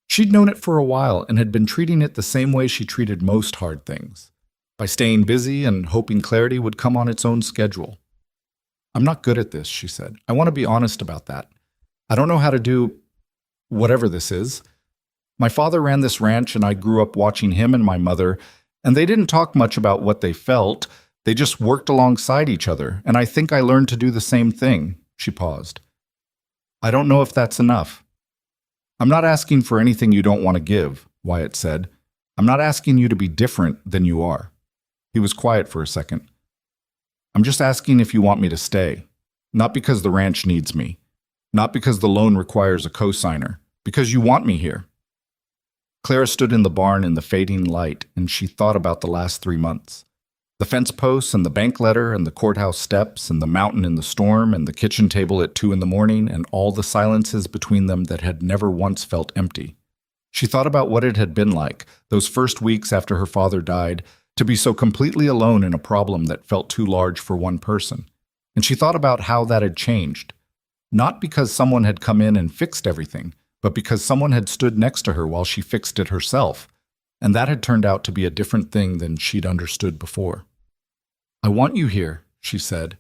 She'd known it for a while and had been treating it the same way she treated most hard things, by staying busy and hoping clarity would come on its own schedule. I'm not good at this, she said. I want to be honest about that. I don't know how to do... whatever this is. My father ran this ranch and I grew up watching him and my mother, and they didn't talk much about what they felt. They just worked alongside each other, and I think I learned to do the same thing." She paused. "I don't know if that's enough." "I'm not asking for anything you don't want to give," Wyatt said. "I'm not asking you to be different than you are." He was quiet for a second. "I'm just asking if you want me to stay. Not because the ranch needs me. Not because the loan requires a cosigner. Because you want me here." Clara stood in the barn in the fading light, and she thought about the last 3 months. The fence posts and the bank letter and the courthouse steps and the mountain in the storm and the kitchen table at 2 in the morning and all the silences between them that had never once felt empty. She thought about what it had been like, those first weeks after her father died, to be so completely alone in a problem that felt too large for one person. And she thought about how that had changed. Not because someone had come in and fixed everything, but because someone had stood next to her while she fixed it herself. And that had turned out to be a different thing than she'd understood before. "I want you here," she said.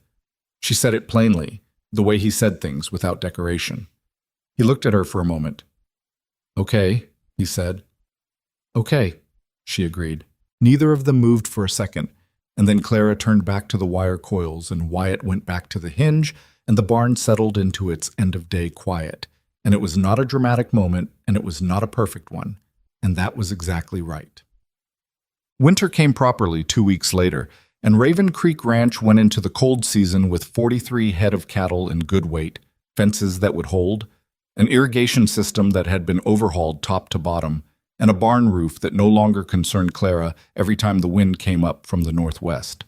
She said it plainly, the way he said things without decoration. He looked at her for a moment. "Okay," he said. "Okay," she agreed. Neither of them moved for a second, and then Clara turned back to the wire coils and Wyatt went back to the hinge, and the barn settled into its end-of-day quiet. And it was not a dramatic moment, and it was not a perfect one, and that was exactly right. Winter came properly 2 weeks later, and Raven Creek Ranch went into the cold season with 43 head of cattle in good weight, fences that would hold, an irrigation system that had been overhauled top to bottom, and a barn roof that no longer concerned Clara every time the wind came up from the northwest.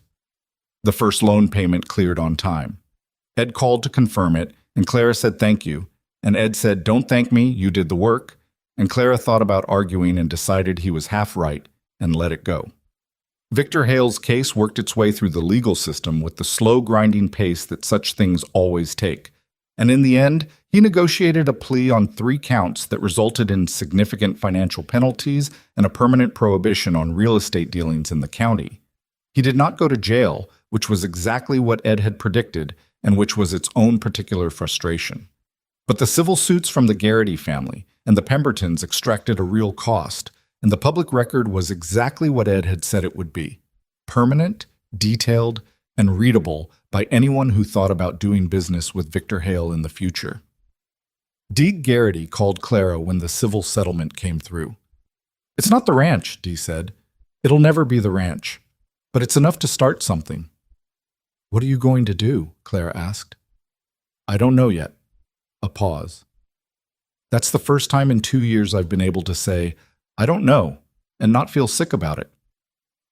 The first loan payment cleared on time. Ed called to confirm it, and Clara said thank you, and Ed said, "Don't thank me, you did the work," and Clara thought about arguing and decided he was half right and let it go. Victor Hale's case worked its way through the legal system with the slow grinding pace that such things always take, and in the end, he negotiated a plea on 3 counts that resulted in significant financial penalties and a permanent prohibition on real estate dealings in the county. He did not go to jail, which was exactly what Ed had predicted and which was its own particular frustration. But the civil suits from the Garrity family and the Pembertons extracted a real cost, and the public record was exactly what Ed had said it would be: permanent, detailed, and readable by anyone who thought about doing business with Victor Hale in the future. Dee Garrity called Clara when the civil settlement came through. "It's not the ranch," Dee said. "It'll never be the ranch. But it's enough to start something." "What are you going to do?" Clara asked. "I don't know yet." A pause. "That's the first time in 2 years I've been able to say, 'I don't know,' and not feel sick about it."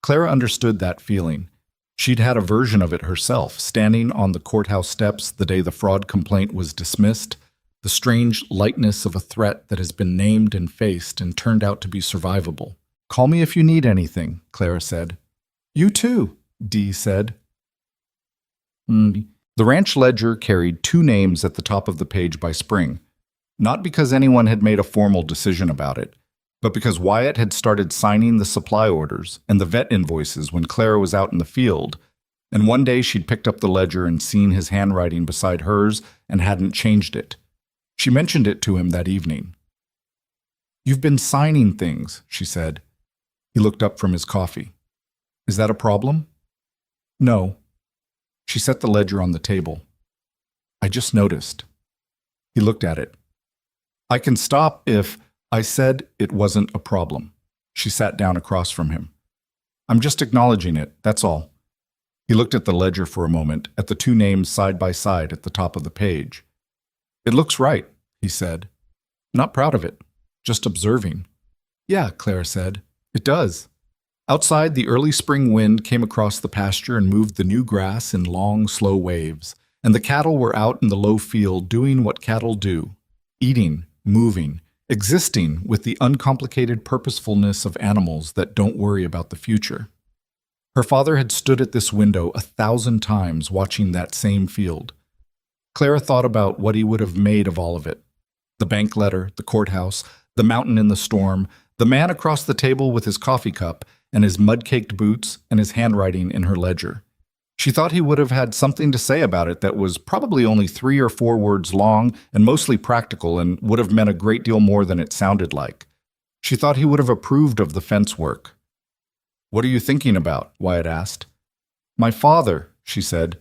Clara understood that feeling. She'd had a version of it herself, standing on the courthouse steps the day the fraud complaint was dismissed, the strange lightness of a threat that has been named and faced and turned out to be survivable. "Call me if you need anything," Clara said. "You too," Dee said. The ranch ledger carried 2 names at the top of the page by spring, not because anyone had made a formal decision about it, but because Wyatt had started signing the supply orders and the vet invoices when Clara was out in the field, and one day she'd picked up the ledger and seen his handwriting beside hers and hadn't changed it. She mentioned it to him that evening. "You've been signing things," she said. He looked up from his coffee. "Is that a problem?" "No." She set the ledger on the table. "I just noticed." He looked at it. "I can stop if—" "I said it wasn't a problem." She sat down across from him. "I'm just acknowledging it, that's all." He looked at the ledger for a moment, at the 2 names side by side at the top of the page. "It looks right," he said. "Not proud of it, just observing." "Yeah," Clara said, "it does." Outside, the early spring wind came across the pasture and moved the new grass in long, slow waves, and the cattle were out in the low field doing what cattle do: eating, moving, existing with the uncomplicated purposefulness of animals that don't worry about the future. Her father had stood at this window 1,000 times watching that same field. Clara thought about what he would have made of all of it: the bank letter, the courthouse, the mountain in the storm, the man across the table with his coffee cup, and his mud-caked boots and his handwriting in her ledger. She thought he would have had something to say about it that was probably only 3 or 4 words long and mostly practical and would have meant a great deal more than it sounded like. She thought he would have approved of the fence work. "What are you thinking about?" Wyatt asked. "My father," she said.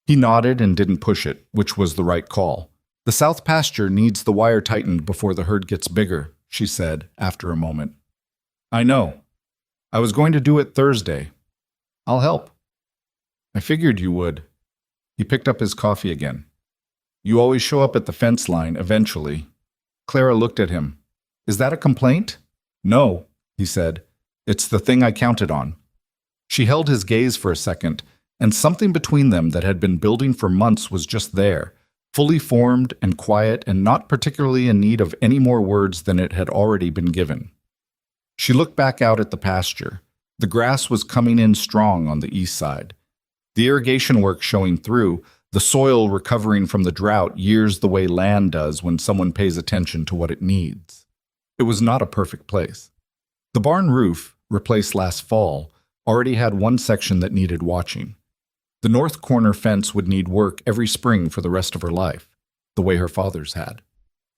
He nodded and didn't push it, which was the right call. "The south pasture needs the wire tightened before the herd gets bigger," she said after a moment. "I know. I was going to do it Thursday. I'll help." "I figured you would." He picked up his coffee again. "You always show up at the fence line, eventually." Clara looked at him. "Is that a complaint?" "No," he said. "It's the thing I counted on." She held his gaze for a second, and something between them that had been building for months was just there, fully formed and quiet and not particularly in need of any more words than it had already been given. She looked back out at the pasture. The grass was coming in strong on the east side. The irrigation work showing through, the soil recovering from the drought years the way land does when someone pays attention to what it needs. It was not a perfect place. The barn roof, replaced last fall, already had one section that needed watching. The north corner fence would need work every spring for the rest of her life, the way her father's had.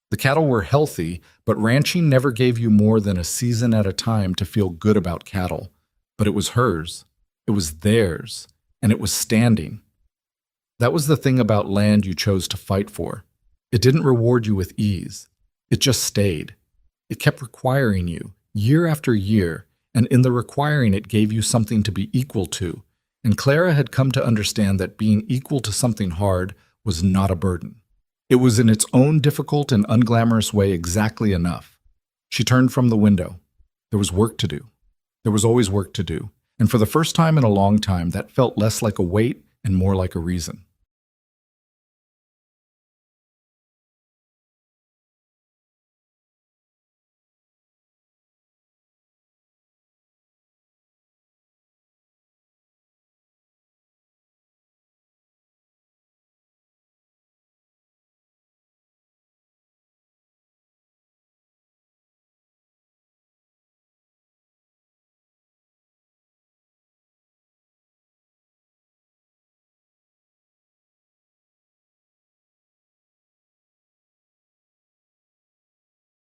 The cattle were healthy, but ranching never gave you more than a season at a time to feel good about cattle. But it was hers. It was theirs. And it was standing. That was the thing about land you chose to fight for. It didn't reward you with ease. It just stayed. It kept requiring you, year after year, and in the requiring it gave you something to be equal to. And Clara had come to understand that being equal to something hard was not a burden. It was in its own difficult and unglamorous way exactly enough. She turned from the window. There was work to do. There was always work to do. And for the first time in a long time, that felt less like a weight and more like a reason.